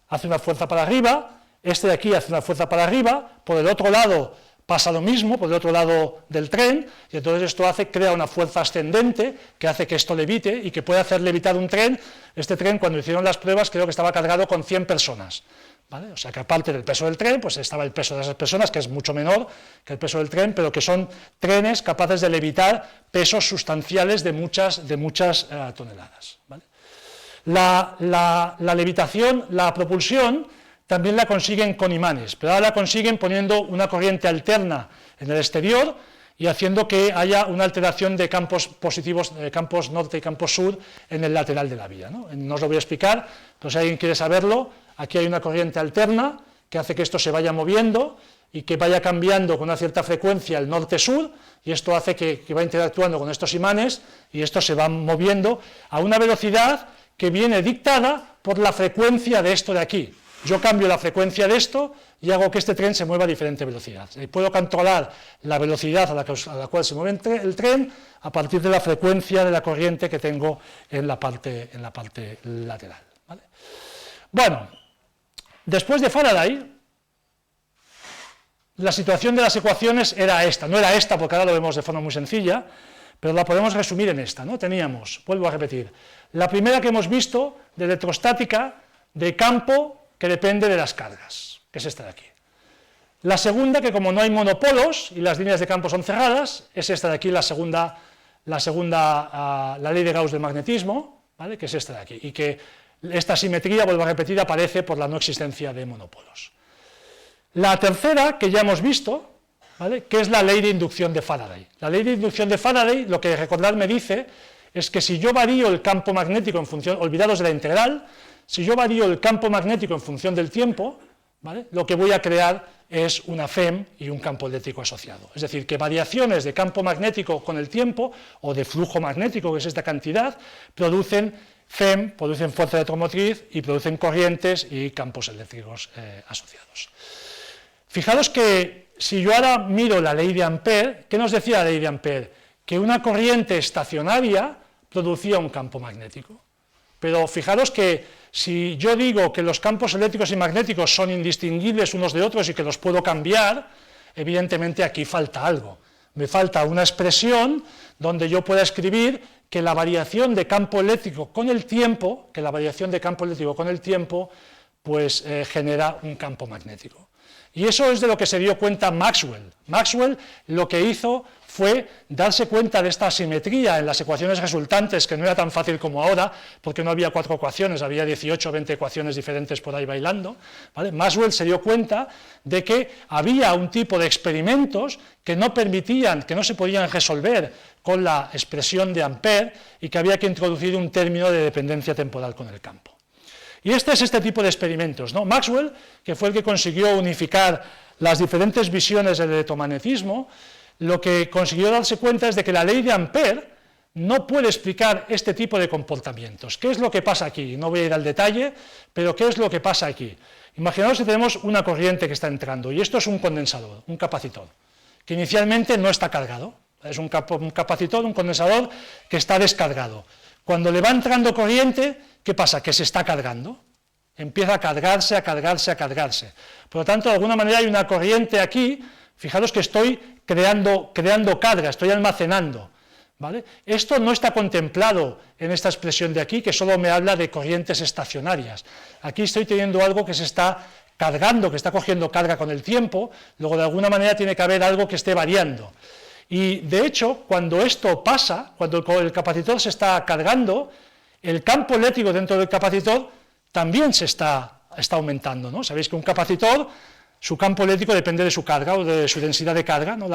hace una fuerza para arriba, este de aquí hace una fuerza para arriba, por el otro lado pasa lo mismo, por el otro lado del tren, y entonces esto crea una fuerza ascendente que hace que esto levite y que puede hacer levitar un tren. Este tren, cuando hicieron las pruebas, creo que estaba cargado con 100 personas, ¿vale? O sea que aparte del peso del tren, pues estaba el peso de esas personas, que es mucho menor que el peso del tren, pero que son trenes capaces de levitar pesos sustanciales de muchas toneladas, ¿vale? La levitación, la propulsión, también la consiguen con imanes, pero ahora la consiguen poniendo una corriente alterna en el exterior y haciendo que haya una alteración de campos positivos, campos norte y campos sur en el lateral de la vía, ¿no? No os lo voy a explicar, pero si alguien quiere saberlo, aquí hay una corriente alterna que hace que esto se vaya moviendo y que vaya cambiando con una cierta frecuencia el norte-sur, y esto hace que va interactuando con estos imanes y esto se va moviendo a una velocidad que viene dictada por la frecuencia de esto de aquí. Yo cambio la frecuencia de esto y hago que este tren se mueva a diferente velocidad. Puedo controlar la velocidad a la cual se mueve el tren a partir de la frecuencia de la corriente que tengo en la parte lateral, ¿vale? Bueno, después de Faraday, la situación de las ecuaciones era esta, no era esta porque ahora lo vemos de forma muy sencilla, pero la podemos resumir en esta, ¿no? Teníamos, vuelvo a repetir, la primera que hemos visto de electrostática de campo que depende de las cargas, que es esta de aquí. La segunda, que como no hay monopolos y las líneas de campo son cerradas, es esta de aquí, la ley de Gauss del magnetismo, ¿vale? Que es esta de aquí, y que esta simetría, vuelvo a repetir, aparece por la no existencia de monopolos. La tercera, que ya hemos visto, ¿vale? Que es la ley de inducción de Faraday. La ley de inducción de Faraday, lo que recordar me dice, es que si yo varío el campo magnético en función, olvidados de la integral, si yo varío el campo magnético en función del tiempo, ¿vale? Lo que voy a crear es una FEM y un campo eléctrico asociado. Es decir, que variaciones de campo magnético con el tiempo, o de flujo magnético, que es esta cantidad, producen FEM, producen fuerza electromotriz y producen corrientes y campos eléctricos asociados. Fijaros que si yo ahora miro la ley de Ampère, ¿qué nos decía la ley de Ampère? Que una corriente estacionaria producía un campo magnético. Pero fijaros que si yo digo que los campos eléctricos y magnéticos son indistinguibles unos de otros y que los puedo cambiar, evidentemente aquí falta algo. Me falta una expresión donde yo pueda escribir que la variación de campo eléctrico con el tiempo, pues genera un campo magnético. Y eso es de lo que se dio cuenta Maxwell. Maxwell lo que hizo fue darse cuenta de esta asimetría en las ecuaciones resultantes, que no era tan fácil como ahora, porque no había 4 ecuaciones, había 18 o 20 ecuaciones diferentes por ahí bailando, ¿vale? Maxwell se dio cuenta de que había un tipo de experimentos que no permitían, que no se podían resolver con la expresión de Ampère y que había que introducir un término de dependencia temporal con el campo. Y este es este tipo de experimentos, ¿no? Maxwell, que fue el que consiguió unificar las diferentes visiones del electromagnetismo, lo que consiguió darse cuenta es de que la ley de Ampère no puede explicar este tipo de comportamientos. ¿Qué es lo que pasa aquí? No voy a ir al detalle, pero ¿qué es lo que pasa aquí? Imaginaos que tenemos una corriente que está entrando, y esto es un condensador, un capacitor, que inicialmente no está cargado. Es un capacitor, un condensador que está descargado. Cuando le va entrando corriente, ¿qué pasa? Que se está cargando. Empieza a cargarse, a cargarse, a cargarse. Por lo tanto, de alguna manera hay una corriente aquí. Fijaros que estoy creando carga, estoy almacenando, ¿vale? Esto no está contemplado en esta expresión de aquí, que solo me habla de corrientes estacionarias. Aquí estoy teniendo algo que se está cargando, que está cogiendo carga con el tiempo, luego de alguna manera tiene que haber algo que esté variando. Y de hecho, cuando esto pasa, cuando el capacitor se está cargando, el campo eléctrico dentro del capacitor también se está aumentando, ¿no? Sabéis que un capacitor, su campo eléctrico depende de su carga o de su densidad de carga, ¿no?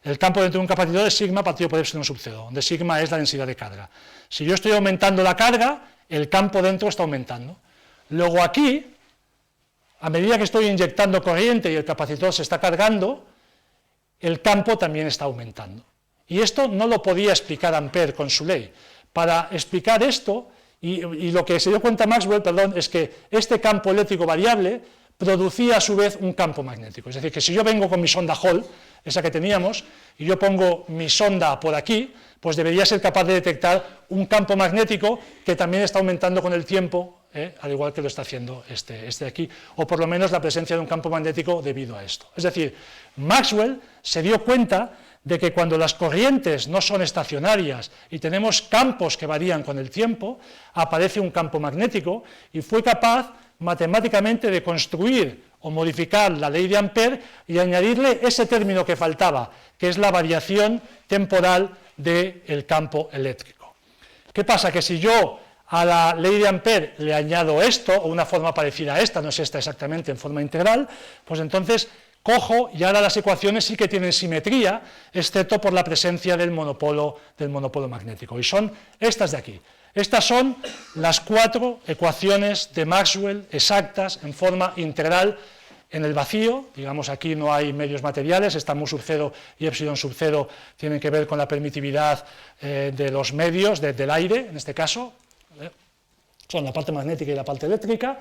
El campo dentro de un capacitor es sigma partido por epsilon sub 0, donde sigma es la densidad de carga. Si yo estoy aumentando la carga, el campo dentro está aumentando. Luego aquí, a medida que estoy inyectando corriente y el capacitor se está cargando, el campo también está aumentando. Y esto no lo podía explicar Ampère con su ley. Para explicar esto, y lo que se dio cuenta Maxwell, es que este campo eléctrico variable producía a su vez un campo magnético. Es decir, que si yo vengo con mi sonda Hall, esa que teníamos, y yo pongo mi sonda por aquí, pues debería ser capaz de detectar un campo magnético que también está aumentando con el tiempo, al igual que lo está haciendo este de aquí, o por lo menos la presencia de un campo magnético debido a esto. Es decir, Maxwell se dio cuenta de que cuando las corrientes no son estacionarias y tenemos campos que varían con el tiempo, aparece un campo magnético, y fue capaz matemáticamente de construir o modificar la ley de Ampère y añadirle ese término que faltaba, que es la variación temporal del campo eléctrico. ¿Qué pasa? Que si yo a la ley de Ampère le añado esto, o una forma parecida a esta, no es esta exactamente en forma integral, pues entonces cojo y ahora las ecuaciones sí que tienen simetría, excepto por la presencia del monopolo magnético, y son estas de aquí. Estas son las 4 ecuaciones de Maxwell exactas en forma integral en el vacío. Digamos, aquí no hay medios materiales, esta mu sub 0 y epsilon sub 0 tienen que ver con la permitividad de los medios, del aire, en este caso, son la parte magnética y la parte eléctrica.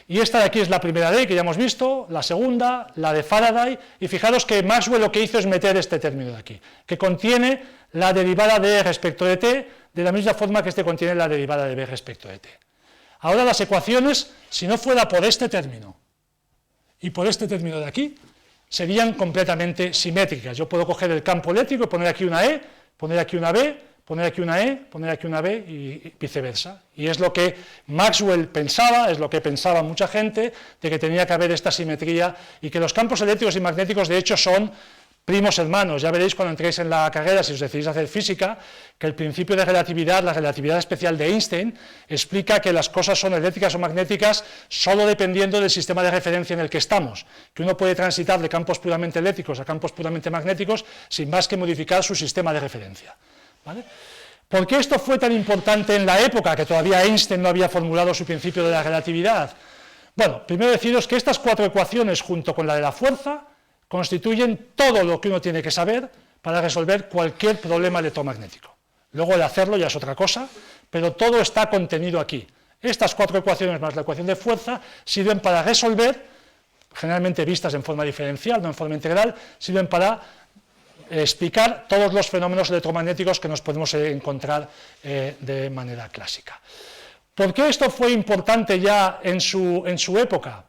Y esta de aquí es la primera ley que ya hemos visto, la segunda, la de Faraday, y fijaros que Maxwell lo que hizo es meter este término de aquí, que contiene la derivada de E respecto de t, de la misma forma que este contiene la derivada de b respecto de t. Ahora las ecuaciones, si no fuera por este término y por este término de aquí, serían completamente simétricas. Yo puedo coger el campo eléctrico y poner aquí una E, poner aquí una B, poner aquí una E, poner aquí una B y viceversa. Y es lo que Maxwell pensaba, es lo que pensaba mucha gente, de que tenía que haber esta simetría y que los campos eléctricos y magnéticos de hecho son primos hermanos. Ya veréis cuando entréis en la carrera, si os decidís hacer física, que el principio de relatividad, la relatividad especial de Einstein, explica que las cosas son eléctricas o magnéticas solo dependiendo del sistema de referencia en el que estamos, que uno puede transitar de campos puramente eléctricos a campos puramente magnéticos sin más que modificar su sistema de referencia, ¿vale? ¿Por qué esto fue tan importante en la época que todavía Einstein no había formulado su principio de la relatividad? Bueno, primero deciros que estas 4 ecuaciones junto con la de la fuerza constituyen todo lo que uno tiene que saber para resolver cualquier problema electromagnético. Luego el hacerlo ya es otra cosa, pero todo está contenido aquí. Estas 4 ecuaciones más la ecuación de fuerza sirven para resolver, generalmente vistas en forma diferencial, no en forma integral, sirven para explicar todos los fenómenos electromagnéticos que nos podemos encontrar de manera clásica. ¿Por qué esto fue importante ya en su época?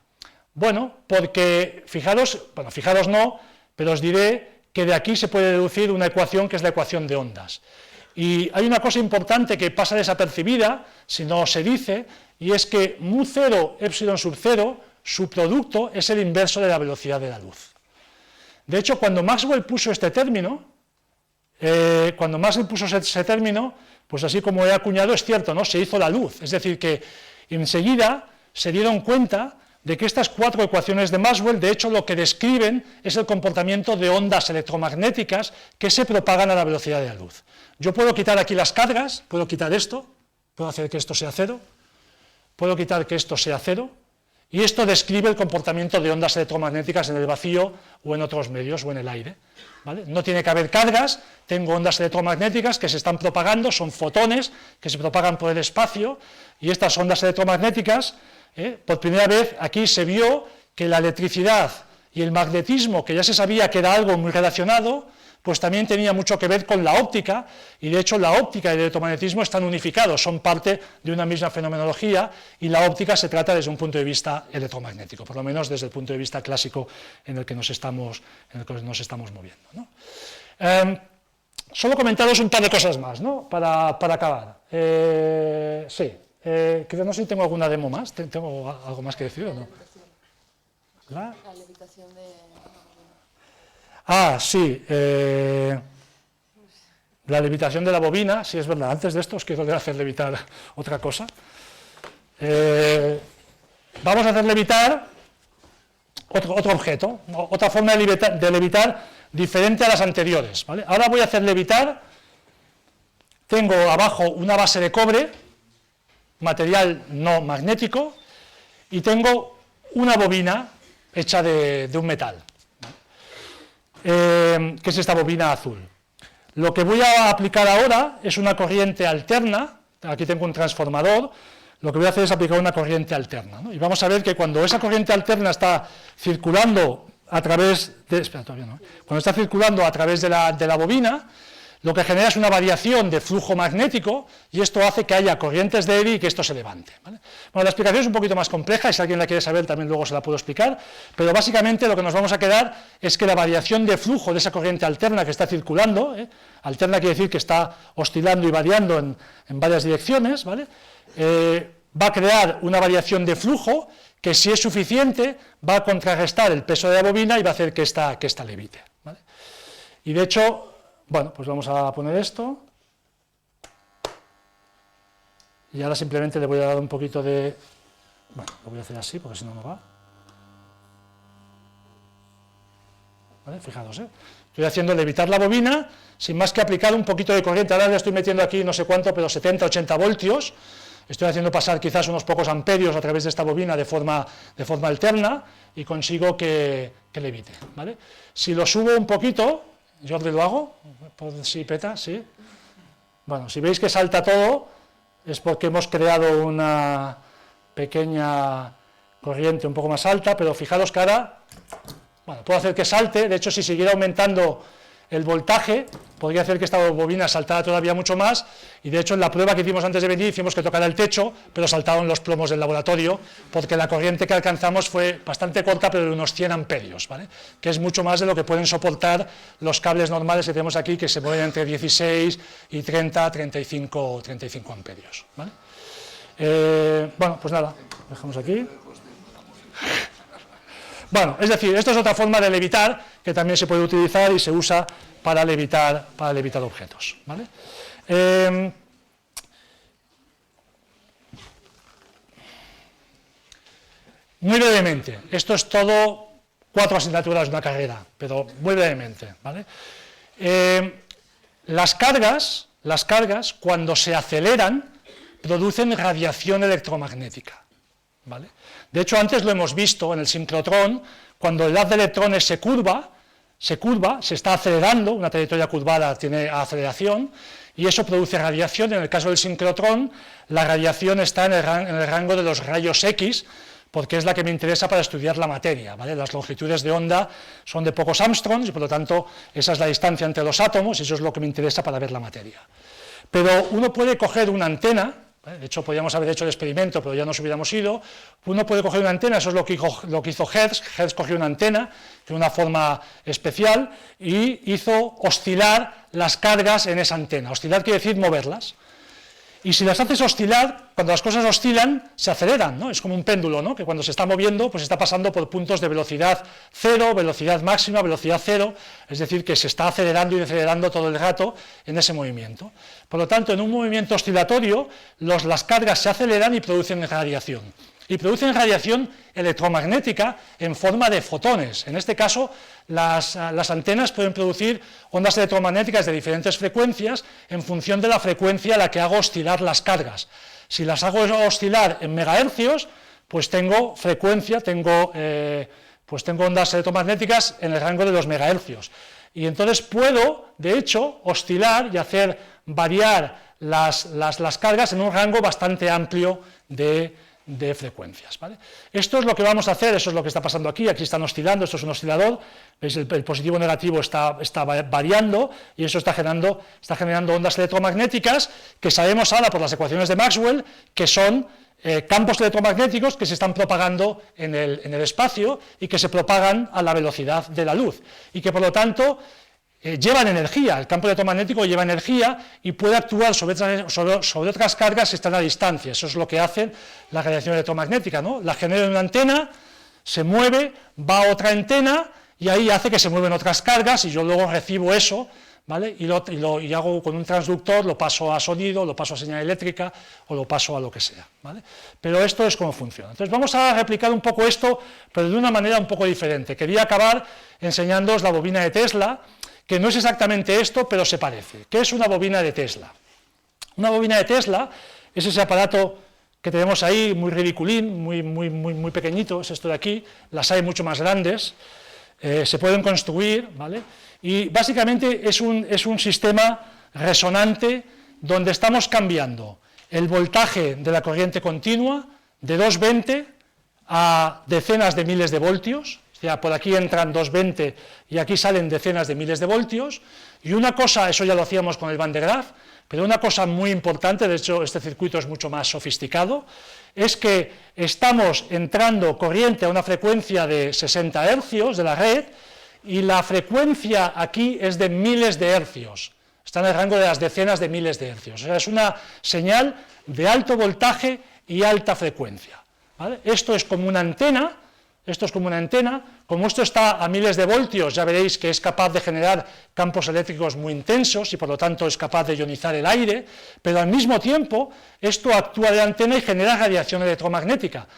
Bueno, porque fijaros no, pero os diré que de aquí se puede deducir una ecuación que es la ecuación de ondas. Y hay una cosa importante que pasa desapercibida, si no se dice, y es que mu 0 epsilon sub 0 su producto es el inverso de la velocidad de la luz. De hecho, cuando Maxwell puso este término, pues así como he acuñado, es cierto, ¿no? Se hizo la luz, es decir, que enseguida se dieron cuenta de que estas 4 ecuaciones de Maxwell, de hecho, lo que describen es el comportamiento de ondas electromagnéticas que se propagan a la velocidad de la luz. Yo puedo quitar aquí las cargas, puedo quitar esto, puedo hacer que esto sea 0, puedo quitar que esto sea 0, y esto describe el comportamiento de ondas electromagnéticas en el vacío o en otros medios o en el aire, ¿vale? No tiene que haber cargas, tengo ondas electromagnéticas que se están propagando, son fotones que se propagan por el espacio, y estas ondas electromagnéticas, por primera vez aquí se vio que la electricidad y el magnetismo, que ya se sabía que era algo muy relacionado, pues también tenía mucho que ver con la óptica, y de hecho la óptica y el electromagnetismo están unificados, son parte de una misma fenomenología, y la óptica se trata desde un punto de vista electromagnético, por lo menos desde el punto de vista clásico en el que nos estamos moviendo, ¿no? Solo comentaros un par de cosas más, ¿no? Para acabar. Sí, creo, no sé si tengo alguna demo más, ¿tengo algo más que decir o no? La levitación de... sí, la levitación de la bobina, sí es verdad, antes de esto os quiero hacer levitar otra cosa. Vamos a hacer levitar otro objeto, otra forma de levitar diferente a las anteriores, ¿vale? Ahora voy a hacer levitar, tengo abajo una base de cobre, material no magnético, y tengo una bobina hecha de un metal, que es esta bobina azul. Lo que voy a aplicar ahora es una corriente alterna, aquí tengo un transformador, lo que voy a hacer es aplicar una corriente alterna, ¿no? Y vamos a ver que cuando esa corriente alterna está circulando a través de, cuando está circulando a través de la bobina, lo que genera es una variación de flujo magnético, y esto hace que haya corrientes de eddy y que esto se levante, ¿vale? Bueno, la explicación es un poquito más compleja, y si alguien la quiere saber también luego se la puedo explicar, pero básicamente lo que nos vamos a quedar es que la variación de flujo de esa corriente alterna que está circulando, alterna quiere decir que está oscilando y variando en varias direcciones, ¿vale? Va a crear una variación de flujo que, si es suficiente, va a contrarrestar el peso de la bobina y va a hacer que esta levite, ¿vale? Y de hecho, bueno, pues vamos a poner esto, y ahora simplemente le voy a dar un poquito de, bueno, lo voy a hacer así porque si no, no va, ¿vale? Fijaros, estoy haciendo levitar la bobina sin más que aplicar un poquito de corriente. Ahora le estoy metiendo aquí no sé cuánto, pero 70, 80 voltios, estoy haciendo pasar quizás unos pocos amperios a través de esta bobina de forma alterna, y consigo que levite, ¿vale? Si lo subo un poquito, Jordi, ¿lo hago? ¿Sí peta? ¿Sí? Bueno, si veis que salta todo, es porque hemos creado una pequeña corriente un poco más alta, pero fijaros que ahora, bueno, puedo hacer que salte. De hecho, si siguiera aumentando el voltaje, podría hacer que esta bobina saltara todavía mucho más, y de hecho en la prueba que hicimos antes de venir hicimos que tocara el techo, pero saltaron los plomos del laboratorio, porque la corriente que alcanzamos fue bastante corta, pero de unos 100 amperios, ¿vale? Que es mucho más de lo que pueden soportar los cables normales que tenemos aquí, que se mueven entre 16 y 30, 35 amperios, ¿vale? Bueno, pues nada, dejamos aquí. Bueno, es decir, esto es otra forma de levitar que también se puede utilizar y se usa para levitar objetos, ¿vale? Muy brevemente, esto es todo 4 asignaturas de una carrera, pero muy brevemente, ¿vale? Las cargas, cuando se aceleran, producen radiación electromagnética, ¿vale? De hecho, antes lo hemos visto en el sincrotrón, cuando el haz de electrones se curva, se está acelerando, una trayectoria curvada tiene aceleración, y eso produce radiación. En el caso del sincrotrón, la radiación está en el rango de los rayos X, porque es la que me interesa para estudiar la materia, ¿vale? Las longitudes de onda son de pocos Armstrongs, y por lo tanto esa es la distancia entre los átomos, y eso es lo que me interesa para ver la materia. Pero uno puede coger una antena, de hecho podríamos haber hecho el experimento, pero ya nos hubiéramos ido. Uno puede coger una antena, eso es lo que hizo Hertz. Hertz cogió una antena de una forma especial y hizo oscilar las cargas en esa antena. Oscilar quiere decir moverlas. y si las haces oscilar, cuando las cosas oscilan, se aceleran, ¿no? Es como un péndulo, ¿no? Que cuando se está moviendo, pues está pasando por puntos de velocidad cero, velocidad máxima, velocidad cero, es decir, que se está acelerando y decelerando todo el rato en ese movimiento. Por lo tanto, en un movimiento oscilatorio, las cargas se aceleran y producen radiación. Y producen radiación electromagnética en forma de fotones. En este caso, las antenas pueden producir ondas electromagnéticas de diferentes frecuencias en función de la frecuencia a la que hago oscilar las cargas. Si las hago oscilar en megahercios, pues tengo frecuencia, tengo ondas electromagnéticas en el rango de los megahercios. Y entonces puedo, de hecho, oscilar y hacer variar las cargas en un rango bastante amplio de frecuencias, ¿vale? Esto es lo que vamos a hacer, eso es lo que está pasando aquí están oscilando, esto es un oscilador, ¿veis? El positivo negativo está variando y eso está generando ondas electromagnéticas que sabemos ahora por las ecuaciones de Maxwell que son campos electromagnéticos que se están propagando en el espacio y que se propagan a la velocidad de la luz y que por lo tanto llevan energía, el campo electromagnético lleva energía y puede actuar sobre otras cargas que están a distancia. Eso es lo que hace la radiación electromagnética, ¿no? La genera en una antena, se mueve, va a otra antena y ahí hace que se mueven otras cargas y yo luego recibo eso, ¿vale? Y hago con un transductor, lo paso a sonido, lo paso a señal eléctrica o lo paso a lo que sea, ¿vale? Pero esto es cómo funciona. Entonces vamos a replicar un poco esto, pero de una manera un poco diferente. Quería acabar enseñándoos la bobina de Tesla, que no es exactamente esto, pero se parece. ¿Qué es una bobina de Tesla? Una bobina de Tesla es ese aparato que tenemos ahí, muy ridiculín, muy pequeñito, es esto de aquí, las hay mucho más grandes, se pueden construir, ¿vale? Y básicamente es un sistema resonante donde estamos cambiando el voltaje de la corriente continua de 220 a decenas de miles de voltios. O sea, por aquí entran 220 y aquí salen decenas de miles de voltios, y una cosa, eso ya lo hacíamos con el Van de Graaff, pero una cosa muy importante, de hecho este circuito es mucho más sofisticado, es que estamos entrando corriente a una frecuencia de 60 hercios de la red, y la frecuencia aquí es de miles de hercios, está en el rango de las decenas de miles de hercios, o sea, es una señal de alto voltaje y alta frecuencia, ¿vale? Esto es como una antena. Como esto está a miles de voltios, ya veréis que es capaz de generar campos eléctricos muy intensos y por lo tanto es capaz de ionizar el aire, pero al mismo tiempo esto actúa de antena y genera radiación electromagnética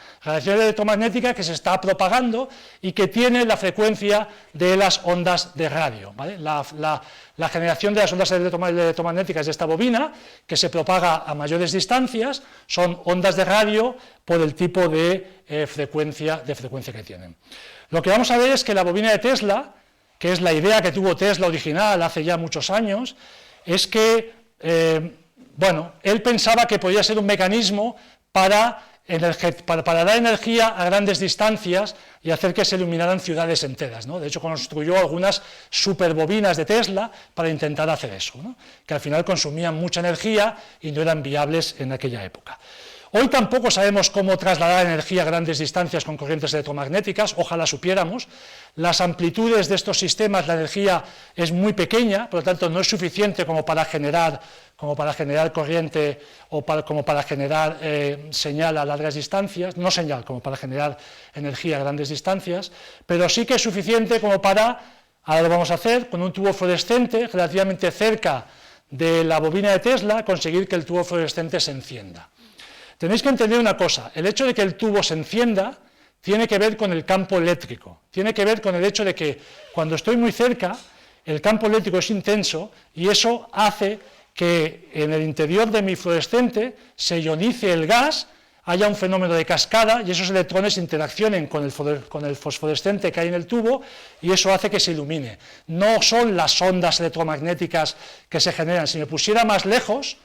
que se está propagando y que tiene la frecuencia de las ondas de radio, ¿vale? La generación de las ondas electromagnéticas de esta bobina, que se propaga a mayores distancias, son ondas de radio por el tipo de frecuencia que tienen. Lo que vamos a ver es que la bobina de Tesla, que es la idea que tuvo Tesla original hace ya muchos años, es que, él pensaba que podía ser un mecanismo para dar energía a grandes distancias y hacer que se iluminaran ciudades enteras, ¿no? De hecho, construyó algunas superbobinas de Tesla para intentar hacer eso, ¿no? Que al final consumían mucha energía y no eran viables en aquella época. Hoy tampoco sabemos cómo trasladar energía a grandes distancias con corrientes electromagnéticas, ojalá supiéramos. Las amplitudes de estos sistemas, la energía es muy pequeña, por lo tanto no es suficiente como para generar corriente o como para generar señal a largas distancias, no señal, como para generar energía a grandes distancias, pero sí que es suficiente como para, ahora lo vamos a hacer, con un tubo fluorescente relativamente cerca de la bobina de Tesla, conseguir que el tubo fluorescente se encienda. Tenéis que entender una cosa, el hecho de que el tubo se encienda tiene que ver con el campo eléctrico, tiene que ver con el hecho de que cuando estoy muy cerca, el campo eléctrico es intenso y eso hace que en el interior de mi fluorescente se ionice el gas, haya un fenómeno de cascada y esos electrones interaccionen con el fosforescente que hay en el tubo y eso hace que se ilumine. No son las ondas electromagnéticas que se generan, si me pusiera más lejos,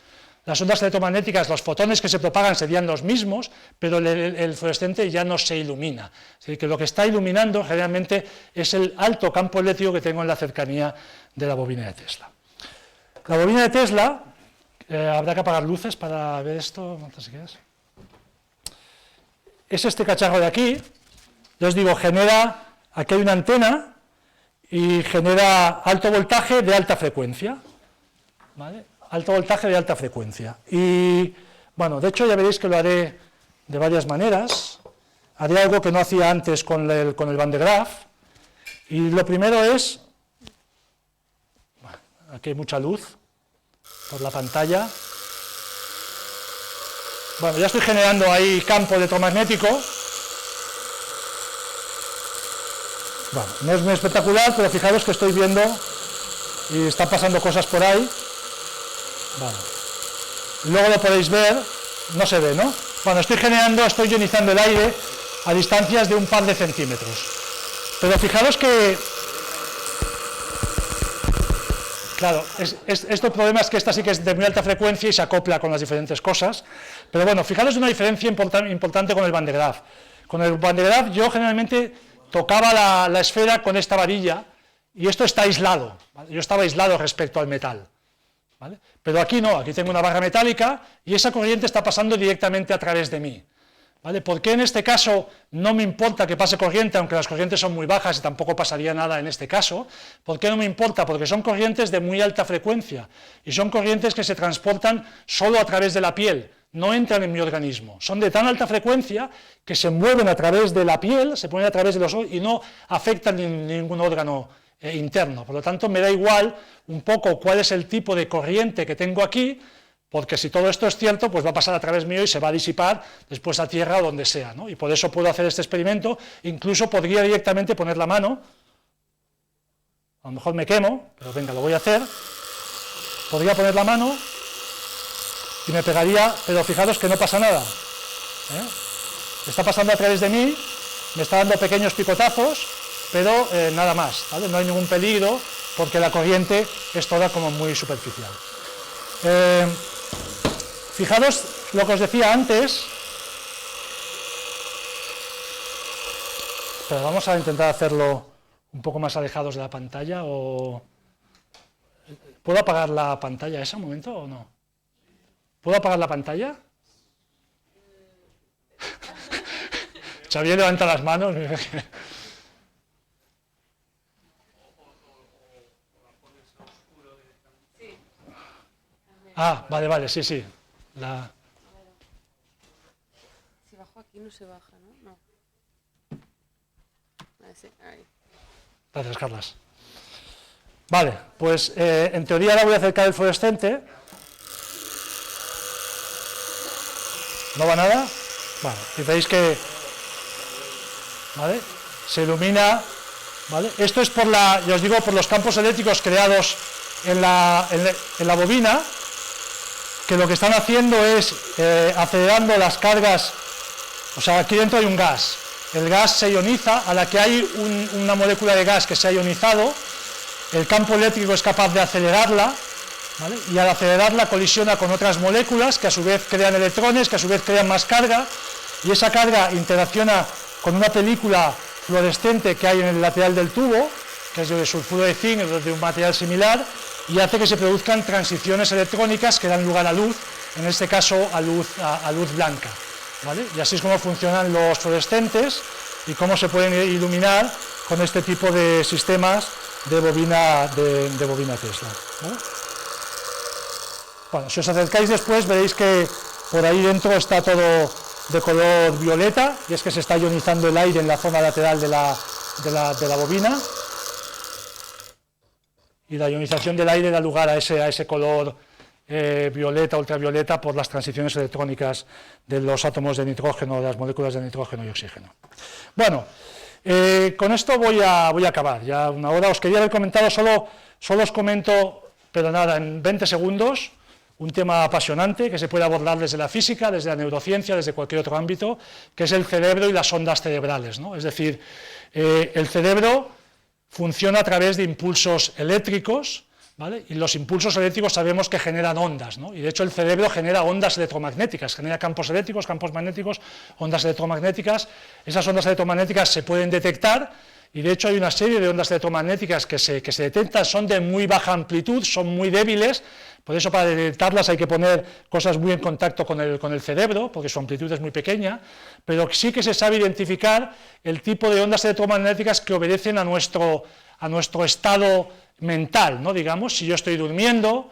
las ondas electromagnéticas, los fotones que se propagan serían los mismos, pero el fluorescente ya no se ilumina. Es decir, que lo que está iluminando realmente es el alto campo eléctrico que tengo en la cercanía de la bobina de Tesla. La bobina de Tesla, habrá que apagar luces para ver esto, si quieres. Es este cacharro de aquí, yo os digo, aquí hay una antena y genera alto voltaje de alta frecuencia, ¿vale? alto voltaje de alta frecuencia. Y, bueno, de hecho ya veréis que lo haré de varias maneras. Haré algo que no hacía antes con el Van de Graaff. Y lo primero es, bueno, aquí hay mucha luz por la pantalla. Bueno, ya estoy generando ahí campo electromagnético. Bueno, no es muy espectacular, pero fijaros que estoy viendo y están pasando cosas por ahí. Bueno, luego lo podéis ver, no se ve, ¿no? Bueno, estoy ionizando el aire a distancias de un par de centímetros. Pero fijaros que, claro, el problema es que esta sí que es de muy alta frecuencia y se acopla con las diferentes cosas. Pero bueno, fijaros una diferencia importante con el Van de Graaff. Con el Van de Graaff yo generalmente tocaba la esfera con esta varilla y esto está aislado, ¿vale? Yo estaba aislado respecto al metal, ¿vale? Pero aquí no, aquí tengo una barra metálica y esa corriente está pasando directamente a través de mí, ¿vale? ¿Por qué en este caso no me importa que pase corriente, aunque las corrientes son muy bajas y tampoco pasaría nada en este caso? ¿Por qué no me importa? Porque son corrientes de muy alta frecuencia y son corrientes que se transportan solo a través de la piel, no entran en mi organismo, son de tan alta frecuencia que se mueven a través de la piel, se ponen a través de los ojos y no afectan ningún órgano interno. Por lo tanto, me da igual un poco cuál es el tipo de corriente que tengo aquí, porque si todo esto es cierto, pues va a pasar a través mío y se va a disipar después a tierra o donde sea, ¿no? Y por eso puedo hacer este experimento, incluso podría directamente poner la mano, a lo mejor me quemo, pero venga, lo voy a hacer, podría poner la mano y me pegaría, pero fijaros que no pasa nada, ¿eh? Está pasando a través de mí, me está dando pequeños picotazos, pero nada más, ¿vale? No hay ningún peligro porque la corriente es toda como muy superficial. Fijaros lo que os decía antes, pero vamos a intentar hacerlo un poco más alejados de la pantalla. ¿Puedo apagar la pantalla ese momento o no? ¿Puedo apagar la pantalla? Xavier levanta las manos. Ah, vale, sí. Si bajo aquí no se baja, ¿no? No. Ahí. Gracias, Carlas. Vale, pues en teoría ahora voy a acercar el fluorescente. ¿No va nada? Bueno, y veis que, ¿vale? Se ilumina, ¿vale? Esto es ya os digo, por los campos eléctricos creados en la bobina, que lo que están haciendo es acelerando las cargas. O sea, aquí dentro hay un gas, el gas se ioniza, a la que hay una molécula de gas que se ha ionizado, el campo eléctrico es capaz de acelerarla, ¿vale? Y al acelerarla colisiona con otras moléculas que a su vez crean electrones, que a su vez crean más carga, y esa carga interacciona con una película fluorescente que hay en el lateral del tubo, que es de sulfuro de zinc, de un material similar, y hace que se produzcan transiciones electrónicas que dan lugar a luz, en este caso a luz blanca, ¿vale? Y así es como funcionan los fluorescentes y cómo se pueden iluminar con este tipo de sistemas de bobina Tesla, ¿vale? Bueno, si os acercáis después veréis que por ahí dentro está todo de color violeta, y es que se está ionizando el aire en la zona lateral de la bobina, y la ionización del aire da lugar a ese color violeta, ultravioleta, por las transiciones electrónicas de los átomos de nitrógeno, de las moléculas de nitrógeno y oxígeno. Bueno, con esto voy a acabar, ya una hora. Os quería haber comentado, solo os comento, pero nada, en 20 segundos, un tema apasionante que se puede abordar desde la física, desde la neurociencia, desde cualquier otro ámbito, que es el cerebro y las ondas cerebrales, ¿no? Es decir, el cerebro funciona a través de impulsos eléctricos, ¿vale? Y los impulsos eléctricos sabemos que generan ondas, ¿no? Y de hecho el cerebro genera ondas electromagnéticas, genera campos eléctricos, campos magnéticos, ondas electromagnéticas. Esas ondas electromagnéticas se pueden detectar, y de hecho hay una serie de ondas electromagnéticas que se detectan, son de muy baja amplitud, son muy débiles. Por eso para detectarlas hay que poner cosas muy en contacto con el cerebro, porque su amplitud es muy pequeña, pero sí que se sabe identificar el tipo de ondas electromagnéticas que obedecen a nuestro estado mental, ¿no? Digamos, si yo estoy durmiendo,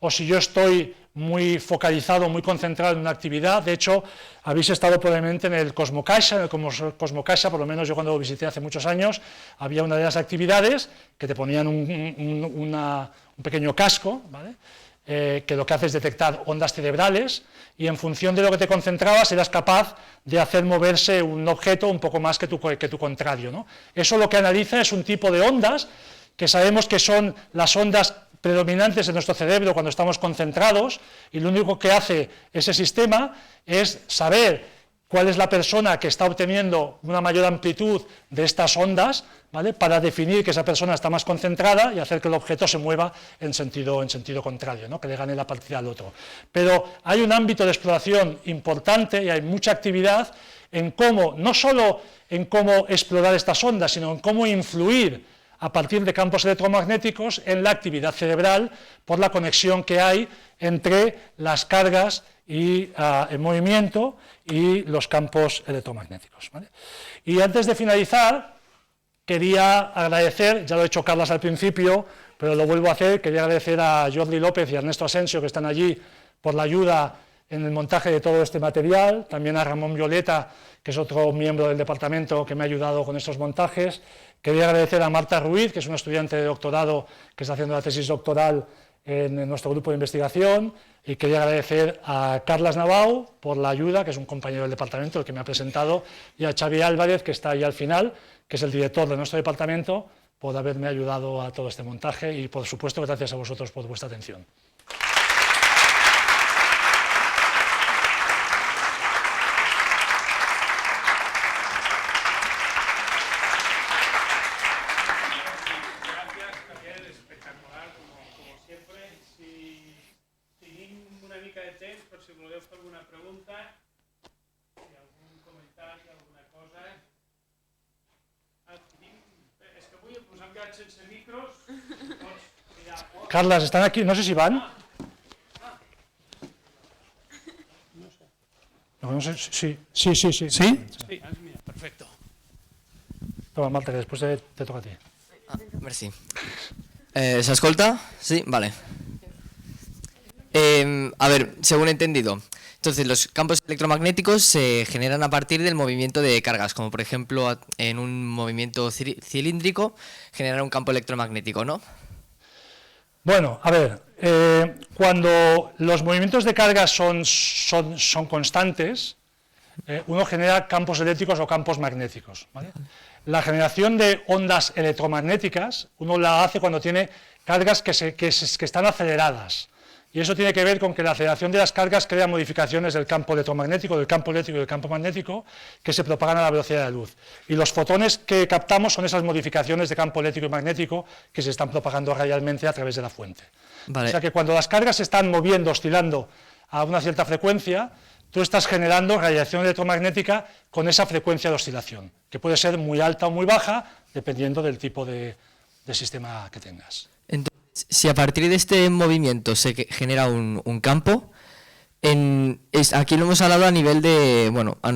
o si yo estoy muy focalizado, muy concentrado en una actividad. De hecho, habéis estado probablemente en el Cosmocaixa, por lo menos yo cuando lo visité hace muchos años, había una de las actividades que te ponían un pequeño casco, ¿vale? Que lo que hace es detectar ondas cerebrales y en función de lo que te concentrabas eras capaz de hacer moverse un objeto un poco más que tu contrario, ¿no? Eso lo que analiza es un tipo de ondas que sabemos que son las ondas predominantes en nuestro cerebro cuando estamos concentrados, y lo único que hace ese sistema es saber cuál es la persona que está obteniendo una mayor amplitud de estas ondas, ¿vale? Para definir que esa persona está más concentrada y hacer que el objeto se mueva en sentido contrario, ¿no? Que le gane la partida al otro. Pero hay un ámbito de exploración importante y hay mucha actividad en cómo, no solo en cómo explorar estas ondas, sino en cómo influir a partir de campos electromagnéticos en la actividad cerebral por la conexión que hay entre las cargas y el movimiento y los campos electromagnéticos, ¿vale? Y antes de finalizar, quería agradecer, ya lo ha hecho Carlas al principio, pero lo vuelvo a hacer, quería agradecer a Jordi López y a Ernesto Asensio, que están allí, por la ayuda en el montaje de todo este material, también a Ramón Violeta, que es otro miembro del departamento que me ha ayudado con estos montajes. Quería agradecer a Marta Ruiz, que es una estudiante de doctorado que está haciendo la tesis doctoral en nuestro grupo de investigación, y quería agradecer a Carlas Navau por la ayuda, que es un compañero del departamento, el que me ha presentado, y a Xavi Álvarez, que está ahí al final, que es el director de nuestro departamento, por haberme ayudado a todo este montaje, y por supuesto gracias a vosotros por vuestra atención. Carlas, ¿están aquí? No sé si van. No sé, sí. ¿Sí? Sí, perfecto. Toma, Marta, que después te toca a ti. Merci. ¿S'escolta? Sí, vale. A ver, según he entendido, entonces los campos electromagnéticos se generan a partir del movimiento de cargas, como por ejemplo en un movimiento cilíndrico generar un campo electromagnético, ¿no? Bueno, a ver, cuando los movimientos de carga son constantes, uno genera campos eléctricos o campos magnéticos, ¿vale? La generación de ondas electromagnéticas uno la hace cuando tiene cargas que están aceleradas, y eso tiene que ver con que la aceleración de las cargas crea modificaciones del campo electromagnético, del campo eléctrico y del campo magnético, que se propagan a la velocidad de la luz. Y los fotones que captamos son esas modificaciones de campo eléctrico y magnético que se están propagando radialmente a través de la fuente. Vale. O sea que cuando las cargas se están moviendo, oscilando a una cierta frecuencia, tú estás generando radiación electromagnética con esa frecuencia de oscilación, que puede ser muy alta o muy baja, dependiendo del tipo de sistema que tengas. Si a partir de este movimiento se genera un campo, aquí lo hemos hablado a nivel de, bueno, a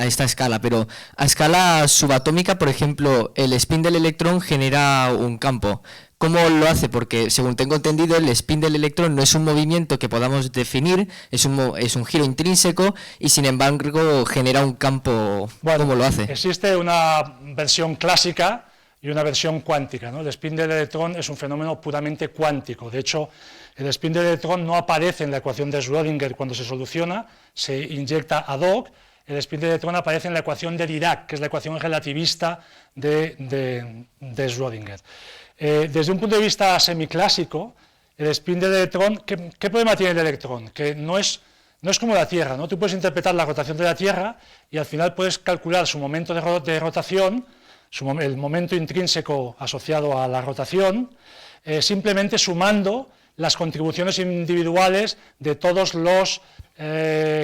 esta escala, pero a escala subatómica, por ejemplo, el spin del electrón genera un campo. ¿Cómo lo hace? Porque, según tengo entendido, el spin del electrón no es un movimiento que podamos definir, es un giro intrínseco y, sin embargo, genera un campo. Bueno, ¿cómo lo hace? Existe una versión clásica y una versión cuántica, ¿no? El spin del electrón es un fenómeno puramente cuántico. De hecho, el spin del electrón no aparece en la ecuación de Schrödinger cuando se soluciona, se inyecta ad hoc. El spin del electrón aparece en la ecuación de Dirac, que es la ecuación relativista de Schrödinger. Desde un punto de vista semiclásico, el spin del electrón, ¿qué problema tiene el electrón? Que no es como la Tierra, ¿no? Tú puedes interpretar la rotación de la Tierra y al final puedes calcular su momento de rotación, el momento intrínseco asociado a la rotación, simplemente sumando las contribuciones individuales de todos los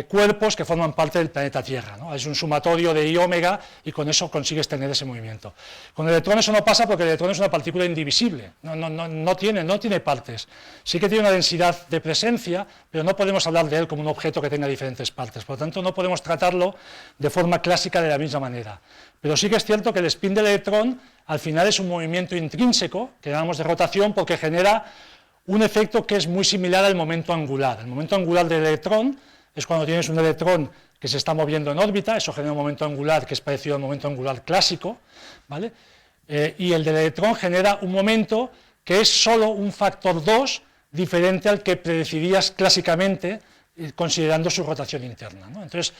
cuerpos que forman parte del planeta Tierra, ¿no? Es un sumatorio de I omega y con eso consigues tener ese movimiento. Con el electrón eso no pasa porque el electrón es una partícula indivisible, no tiene partes. Sí que tiene una densidad de presencia, pero no podemos hablar de él como un objeto que tenga diferentes partes, por lo tanto no podemos tratarlo de forma clásica de la misma manera. Pero sí que es cierto que el spin del electrón al final es un movimiento intrínseco, que llamamos de rotación, porque genera un efecto que es muy similar al momento angular. El momento angular del electrón es cuando tienes un electrón que se está moviendo en órbita, eso genera un momento angular que es parecido al momento angular clásico, ¿vale? Y el del electrón genera un momento que es solo un factor 2 diferente al que predecirías clásicamente considerando su rotación interna, ¿no? Entonces,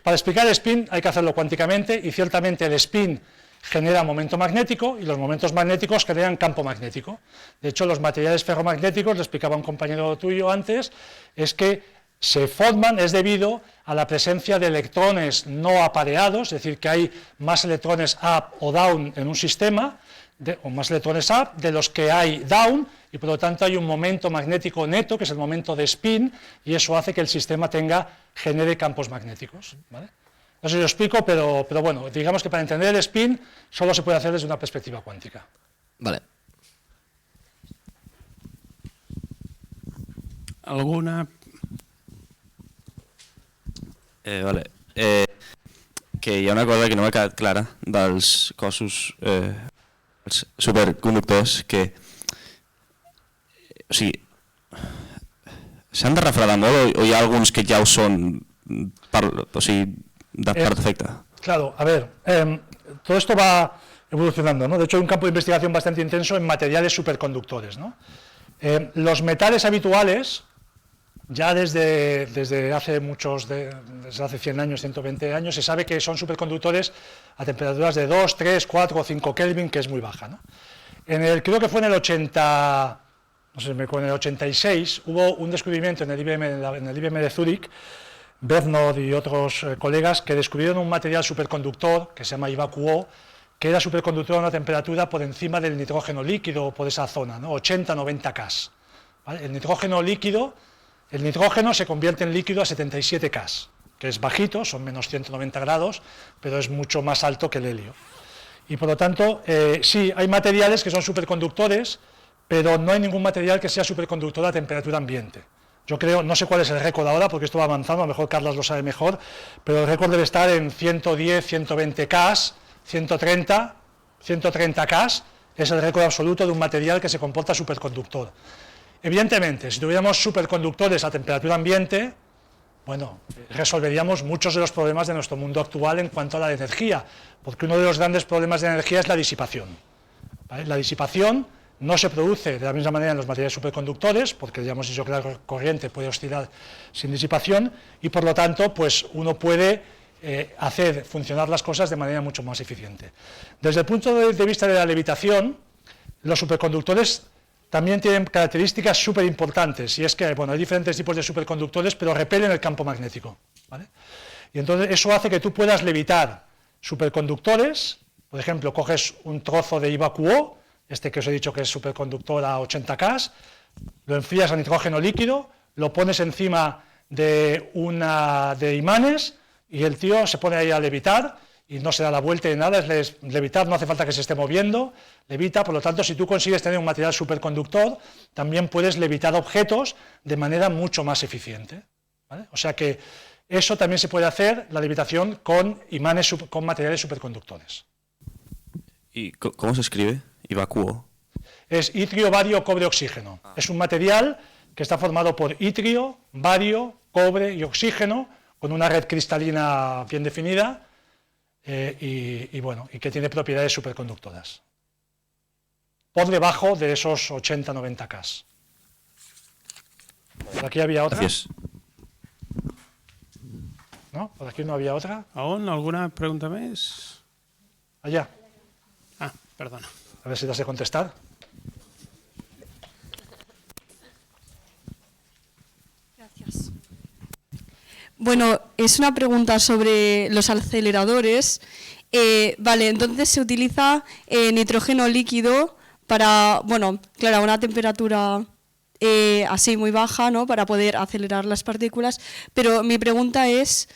para explicar el spin hay que hacerlo cuánticamente y ciertamente el spin genera momento magnético y los momentos magnéticos generan campo magnético. De hecho, los materiales ferromagnéticos, le explicaba un compañero tuyo antes, es que se forman es debido a la presencia de electrones no apareados, es decir, que hay más electrones up o down en un sistema, o más electrones up de los que hay down, y por lo tanto hay un momento magnético neto, que es el momento de spin, y eso hace que el sistema genere campos magnéticos, ¿vale? No sé si lo explico, pero bueno, digamos que para entender el spin solo se puede hacer desde una perspectiva cuántica. Vale. Alguna? Vale. Que hi ha una cosa que no m'ha quedat clara dels cossos els superconductors que, o sigui, s'han de refredar molt o hi ha alguns que ja ho són per defecte? Claro, a ver, todo esto va evolucionando, ¿no? De hecho hay un campo de investigación bastante intenso en materiales superconductores, ¿no? Los metales habituales, ya desde hace desde hace 100 años, 120 años, se sabe que son superconductores a temperaturas de 2, 3, 4 o 5 Kelvin, que es muy baja, ¿no? Creo que fue en el 80, no sé, en el 86, hubo un descubrimiento en el IBM de Zúrich, Bernard y otros colegas, que descubrieron un material superconductor, que se llama IVAQO, que era superconductor a una temperatura por encima del nitrógeno líquido, por esa zona, ¿no? 80-90 K. ¿Vale? El nitrógeno se convierte en líquido a 77 K, que es bajito, son menos 190 grados, pero es mucho más alto que el helio. Y por lo tanto, sí, hay materiales que son superconductores, pero no hay ningún material que sea superconductor a temperatura ambiente. Yo creo, no sé cuál es el récord ahora, porque esto va avanzando, a lo mejor Carlos lo sabe mejor, pero el récord debe estar en 110, 120 K, 130 K, es el récord absoluto de un material que se comporta superconductor. Evidentemente, si tuviéramos superconductores a temperatura ambiente, bueno, resolveríamos muchos de los problemas de nuestro mundo actual en cuanto a la energía, porque uno de los grandes problemas de energía es la disipación, ¿vale? La disipación no se produce de la misma manera en los materiales superconductores, porque ya hemos dicho que la corriente puede oscilar sin disipación, y por lo tanto, pues uno puede hacer funcionar las cosas de manera mucho más eficiente. Desde el punto de vista de la levitación, los superconductores también tienen características súper importantes, y es que, bueno, hay diferentes tipos de superconductores, pero repelen el campo magnético, ¿vale? Y entonces eso hace que tú puedas levitar superconductores. Por ejemplo, coges un trozo de IVAQO, este que os he dicho que es superconductor a 80 K, lo enfrías a nitrógeno líquido, lo pones encima de imanes y el tío se pone ahí a levitar y no se da la vuelta de nada, es levitar, no hace falta que se esté moviendo, levita. Por lo tanto, si tú consigues tener un material superconductor, también puedes levitar objetos de manera mucho más eficiente, ¿vale? O sea que eso también se puede hacer, la levitación con imanes, con materiales superconductores. ¿Y cómo se escribe? IVAQO. Es itrio, bario, cobre, oxígeno. Es un material que está formado por itrio, bario, cobre y oxígeno, con una red cristalina bien definida y que tiene propiedades superconductoras. Por debajo de esos 80-90 K. Por aquí había otra. Gracias. ¿No? Por aquí no había otra. ¿Aún alguna pregunta más? Allá. Ah, perdona. A ver si te has de contestar. Gracias. Bueno, es una pregunta sobre los aceleradores. Vale, entonces se utiliza nitrógeno líquido para, bueno, claro, a una temperatura así muy baja, ¿no? Para poder acelerar las partículas. Pero mi pregunta es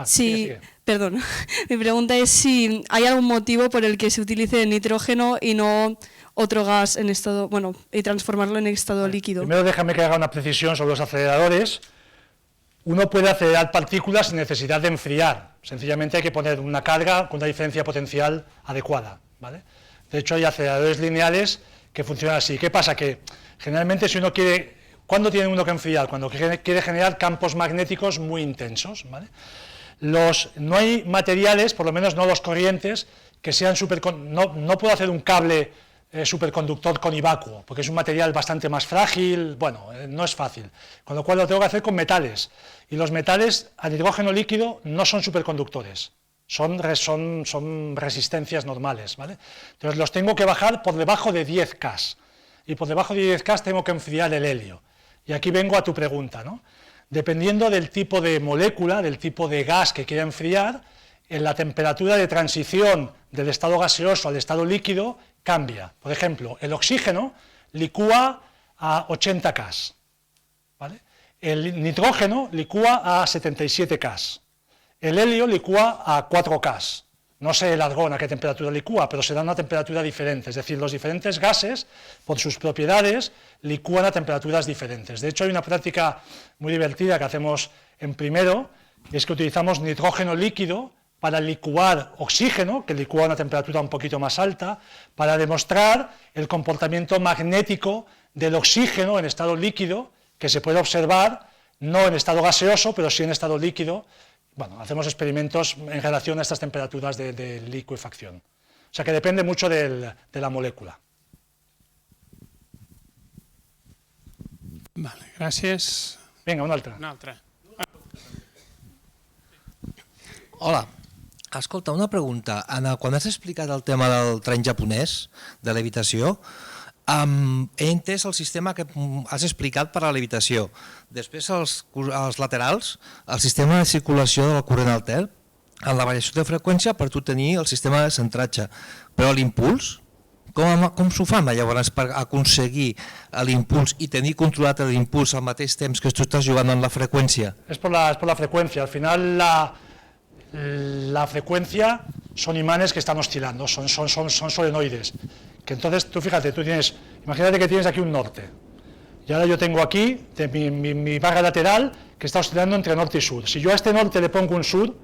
sigue. Perdón, mi pregunta es si hay algún motivo por el que se utilice nitrógeno y no otro gas en estado, bueno, y transformarlo en estado líquido. Primero déjame que haga una precisión sobre los aceleradores. Uno puede acelerar partículas sin necesidad de enfriar. Sencillamente hay que poner una carga con una diferencia potencial adecuada, ¿vale? De hecho, hay aceleradores lineales que funcionan así. ¿Qué pasa? Que Generalmente, si uno quiere, ¿cuándo tiene uno que enfriar? Cuando quiere generar campos magnéticos muy intensos, ¿vale? No hay materiales, por lo menos no los corrientes, que sean no puedo hacer un cable superconductor conivacuo, porque es un material bastante más frágil, bueno, no es fácil, con lo cual lo tengo que hacer con metales, y los metales a nitrógeno líquido no son superconductores, son resistencias normales, ¿vale? Entonces los tengo que bajar por debajo de 10 K, y por debajo de 10 K tengo que enfriar el helio, y aquí vengo a tu pregunta, ¿no? Dependiendo del tipo de molécula, del tipo de gas que quiera enfriar, en la temperatura de transición del estado gaseoso al estado líquido cambia. Por ejemplo, el oxígeno licúa a 80 K, ¿vale? El nitrógeno licúa a 77 K, el helio licúa a 4 K. No sé el argón a qué temperatura licúa, pero será una temperatura diferente, es decir, los diferentes gases, por sus propiedades, licúan a temperaturas diferentes. De hecho, hay una práctica muy divertida que hacemos en primero, y es que utilizamos nitrógeno líquido para licuar oxígeno, que licúa a una temperatura un poquito más alta, para demostrar el comportamiento magnético del oxígeno en estado líquido, que se puede observar, no en estado gaseoso, pero sí en estado líquido. Bueno, hacemos experimentos en relación a estas temperaturas de licuefacción. O sea que depende mucho de la molécula. Vale, gràcies. Vinga, una altra. Una altra. Hola, escolta, una pregunta. Quan has explicat el tema del tren japonès, de levitació, he entès el sistema que has explicat per a la levitació. Després, als laterals, el sistema de circulació del corrent alter, en la variació de freqüència per tu tenir el sistema de centratge. Però l'impuls, com s'ho fan llavors per aconseguir l'impuls i tenir controlat l'impuls al mateix temps que tu estàs jugant en la freqüència? Es por la frecuencia. Al final la frecuencia son imanes que están oscilando, son solenoides. Que entonces, tú fíjate, imagínate que tienes aquí un norte, y ahora yo tengo aquí mi barra lateral que está oscilando entre norte y sur. Si yo a este norte le pongo un sur,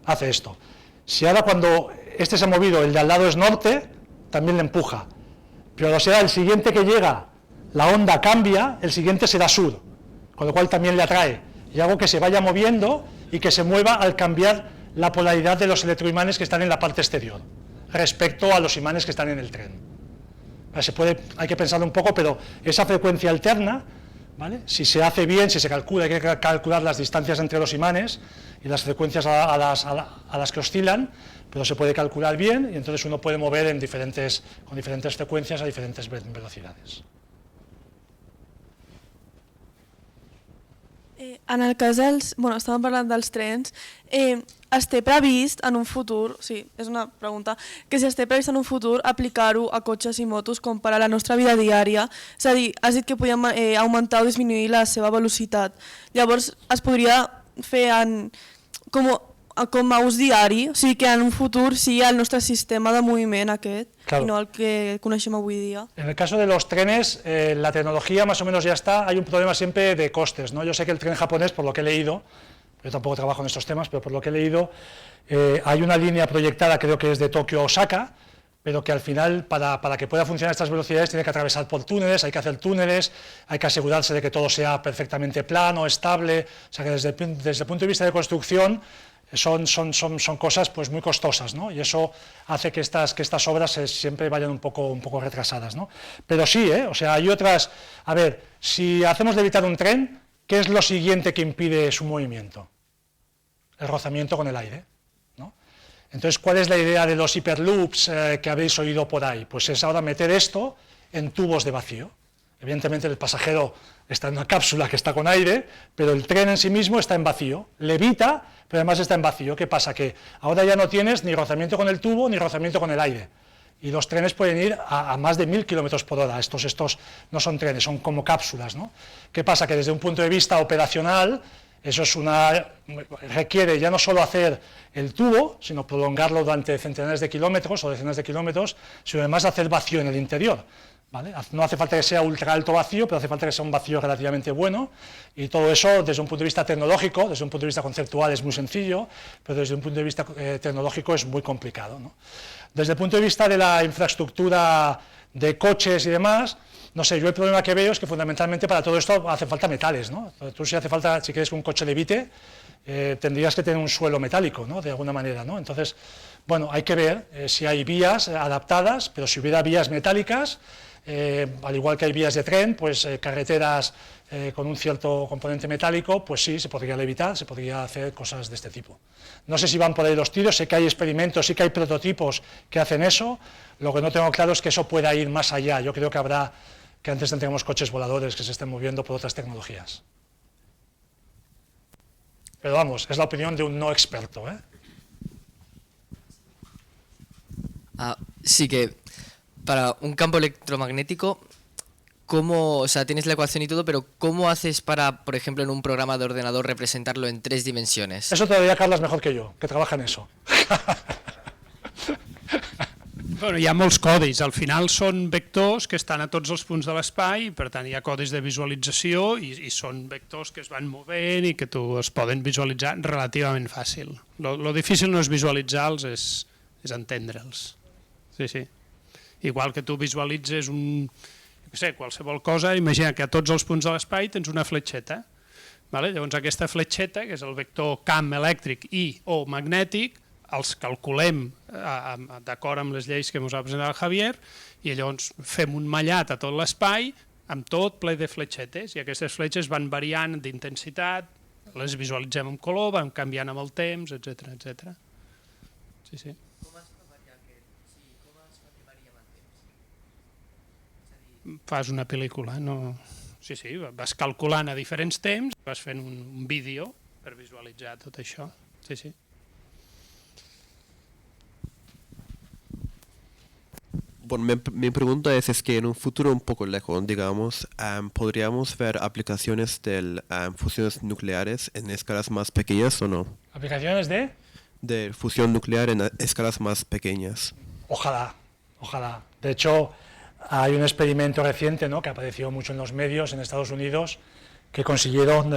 hace esto. Si ahora cuando este se ha movido, el de al lado es norte, también le empuja. Pero si ahora el siguiente que llega, la onda cambia, el siguiente será sur, con lo cual también le atrae. Y hago que se vaya moviendo y que se mueva al cambiar la polaridad de los electroimanes que están en la parte exterior respecto a los imanes que están en el tren. Hay que pensarlo un poco, pero esa frecuencia alterna, ¿vale? Si se hace bien, si se calcula, hay que calcular las distancias entre los imanes y las frecuencias a las que oscilan, pero se puede calcular bien y entonces uno puede mover con diferentes frecuencias a diferentes velocidades. En el cas estàvem parlant dels trens, es té previst en un futur, sí, és una pregunta, que si es té previst en un futur aplicar-ho a cotxes i motos com per a la nostra vida diària, és a dir, has dit que podíem augmentar o disminuir la seva velocitat, llavors es podria fer com a ús diari, o sigui que en un futur sigui el nostre sistema de moviment aquest, Claro. i no el que coneixem avui dia. En el caso de los trenes, la tecnología más o menos ya está, hay un problema siempre de costes, ¿no? Yo sé que el tren japonés, por lo que he leído, yo tampoco trabajo en estos temas, pero por lo que he leído, hay una línea proyectada, creo que es de Tokio a Osaka, pero que al final, para que pueda funcionar estas velocidades, tiene que atravesar por túneles, hay que hacer túneles, hay que asegurarse de que todo sea perfectamente plano, estable, o sea que desde el punto de vista de construcción, son cosas pues muy costosas, ¿no? Y eso hace que estas obras siempre vayan un poco retrasadas, ¿no? Pero sí, o sea, hay otras. A ver, si hacemos levitar un tren, ¿qué es lo siguiente que impide su movimiento? El rozamiento con el aire, ¿no? Entonces, ¿cuál es la idea de los hiperloops que habéis oído por ahí? Pues es ahora meter esto en tubos de vacío. Evidentemente el pasajero está en una cápsula que está con aire, pero el tren en sí mismo está en vacío, levita, pero además está en vacío. ¿Qué pasa? Que ahora ya no tienes ni rozamiento con el tubo ni rozamiento con el aire. Y los trenes pueden ir a más de 1000 km/h. Estos no son trenes, son como cápsulas, ¿no? ¿Qué pasa? Que desde un punto de vista operacional, eso requiere ya no solo hacer el tubo, sino prolongarlo durante centenares de kilómetros o decenas de kilómetros, sino además hacer vacío en el interior. ¿Vale? No hace falta que sea ultra alto vacío, pero hace falta que sea un vacío relativamente bueno, y todo eso desde un punto de vista tecnológico, desde un punto de vista conceptual es muy sencillo, pero desde un punto de vista tecnológico es muy complicado, ¿no? Desde el punto de vista de la infraestructura de coches y demás, no sé, yo el problema que veo es que fundamentalmente para todo esto hace falta metales, ¿no? Tú si quieres un coche levite, tendrías que tener un suelo metálico, ¿no? De alguna manera, ¿no? Entonces, bueno, hay que ver si hay vías adaptadas, pero si hubiera vías metálicas, al igual que hay vías de tren, pues carreteras con un cierto componente metálico, pues sí, se podría levitar, se podría hacer cosas de este tipo. No sé si van por ahí los tiros, sé que hay experimentos, sí que hay prototipos que hacen eso, lo que no tengo claro es que eso pueda ir más allá. Yo creo que antes tendremos coches voladores que se estén moviendo por otras tecnologías. Pero vamos, es la opinión de un no experto, ¿eh? Sí que para un campo electromagnético, ¿cómo, o sea, tienes la ecuación y todo, pero cómo haces para, por ejemplo, en un programa de ordenador representarlo en 3 dimensiones? Eso todavía Carla es mejor que yo, que trabaja en eso. Bueno, hi ha molts codis, al final són vectors que estan a tots els punts de l'espai, per tant hi ha codis de visualització i són vectors que es van movent i que tu es poden visualitzar relativament fàcil. Lo difícil no és visualitzar-los, és entendre'ls. Sí, sí. Igual que tu visualitzes qualsevol cosa, imagina que a tots els punts de l'espai tens una fletxeta. Llavors aquesta fletxeta, que és el vector camp elèctric i o magnètic, els calculem d'acord amb les lleis que ens ha presentat el Javier i llavors fem un mallat a tot l'espai amb tot ple de fletxetes i aquestes fletxes van variant d'intensitat, les visualitzem en color, van canviant amb el temps, etc. Sí, sí. Fas una pel·lícula, no? Sí, sí, vas calculant a diferents temps, vas fent un vídeo per visualitzar tot això. Sí, sí. Bueno, mi pregunta es que en un futuro un poco lejos, digamos, ¿podríamos ver aplicaciones de fusiones nucleares en escalas más pequeñas o no? ¿Aplicaciones de? De fusión nuclear en escalas más pequeñas. Ojalá, ojalá. De hecho, hay un experimento reciente, ¿no?, que apareció mucho en los medios en Estados Unidos, que consiguieron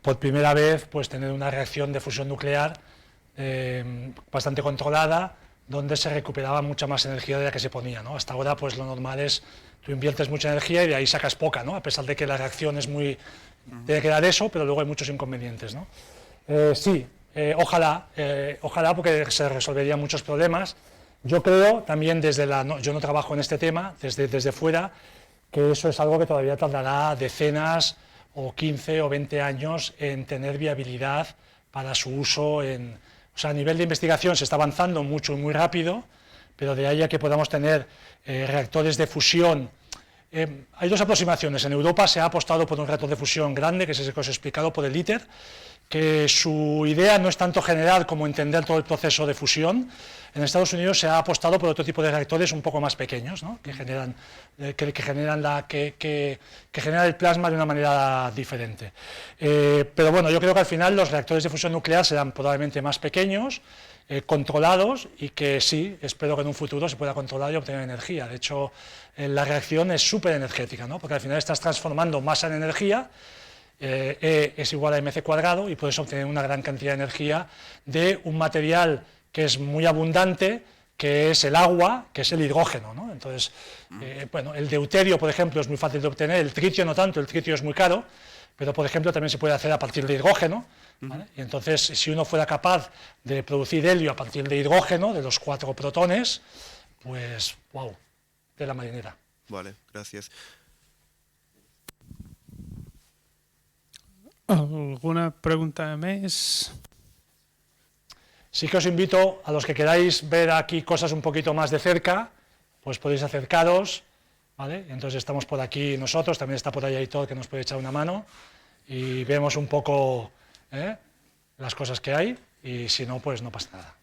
por primera vez pues, tener una reacción de fusión nuclear bastante controlada, donde se recuperaba mucha más energía de la que se ponía, ¿no? Hasta ahora pues lo normal es, tú inviertes mucha energía y de ahí sacas poca, ¿no? A pesar de que la reacción es muy, tiene que dar eso, pero luego hay muchos inconvenientes, ¿no? Sí, ojalá porque se resolverían muchos problemas. Yo creo también yo no trabajo en este tema, desde fuera, que eso es algo que todavía tardará decenas o 15 o 20 años en tener viabilidad para su uso o sea, a nivel de investigación se está avanzando mucho y muy rápido, pero de ahí a que podamos tener reactores de fusión. Hay dos aproximaciones. En Europa se ha apostado por un reactor de fusión grande, que es ese que os he explicado, por el ITER, que su idea no es tanto generar como entender todo el proceso de fusión. En Estados Unidos se ha apostado por otro tipo de reactores un poco más pequeños, ¿no?, que generan el plasma de una manera diferente. Pero bueno, yo creo que al final los reactores de fusión nuclear serán probablemente más pequeños, controlados, y que sí, espero que en un futuro se pueda controlar y obtener energía. De hecho, la reacción es súper energética, ¿no?, porque al final estás transformando masa en energía. E es igual a mc cuadrado y puedes obtener una gran cantidad de energía de un material que es muy abundante, que es el agua, que es el hidrógeno, ¿no? Entonces, bueno, el deuterio, por ejemplo, es muy fácil de obtener, el tritio no tanto, el tritio es muy caro, pero por ejemplo también se puede hacer a partir de hidrógeno, ¿vale? Y entonces, si uno fuera capaz de producir helio a partir de hidrógeno, de los 4 protones, pues, wow, de la marinera. Vale, gracias. ¿Alguna pregunta más? Sí que os invito, a los que queráis ver aquí cosas un poquito más de cerca, pues podéis acercaros, ¿vale? Entonces estamos por aquí nosotros, también está por ahí Aitor, que nos puede echar una mano, y vemos un poco las cosas que hay, y si no, pues no pasa nada.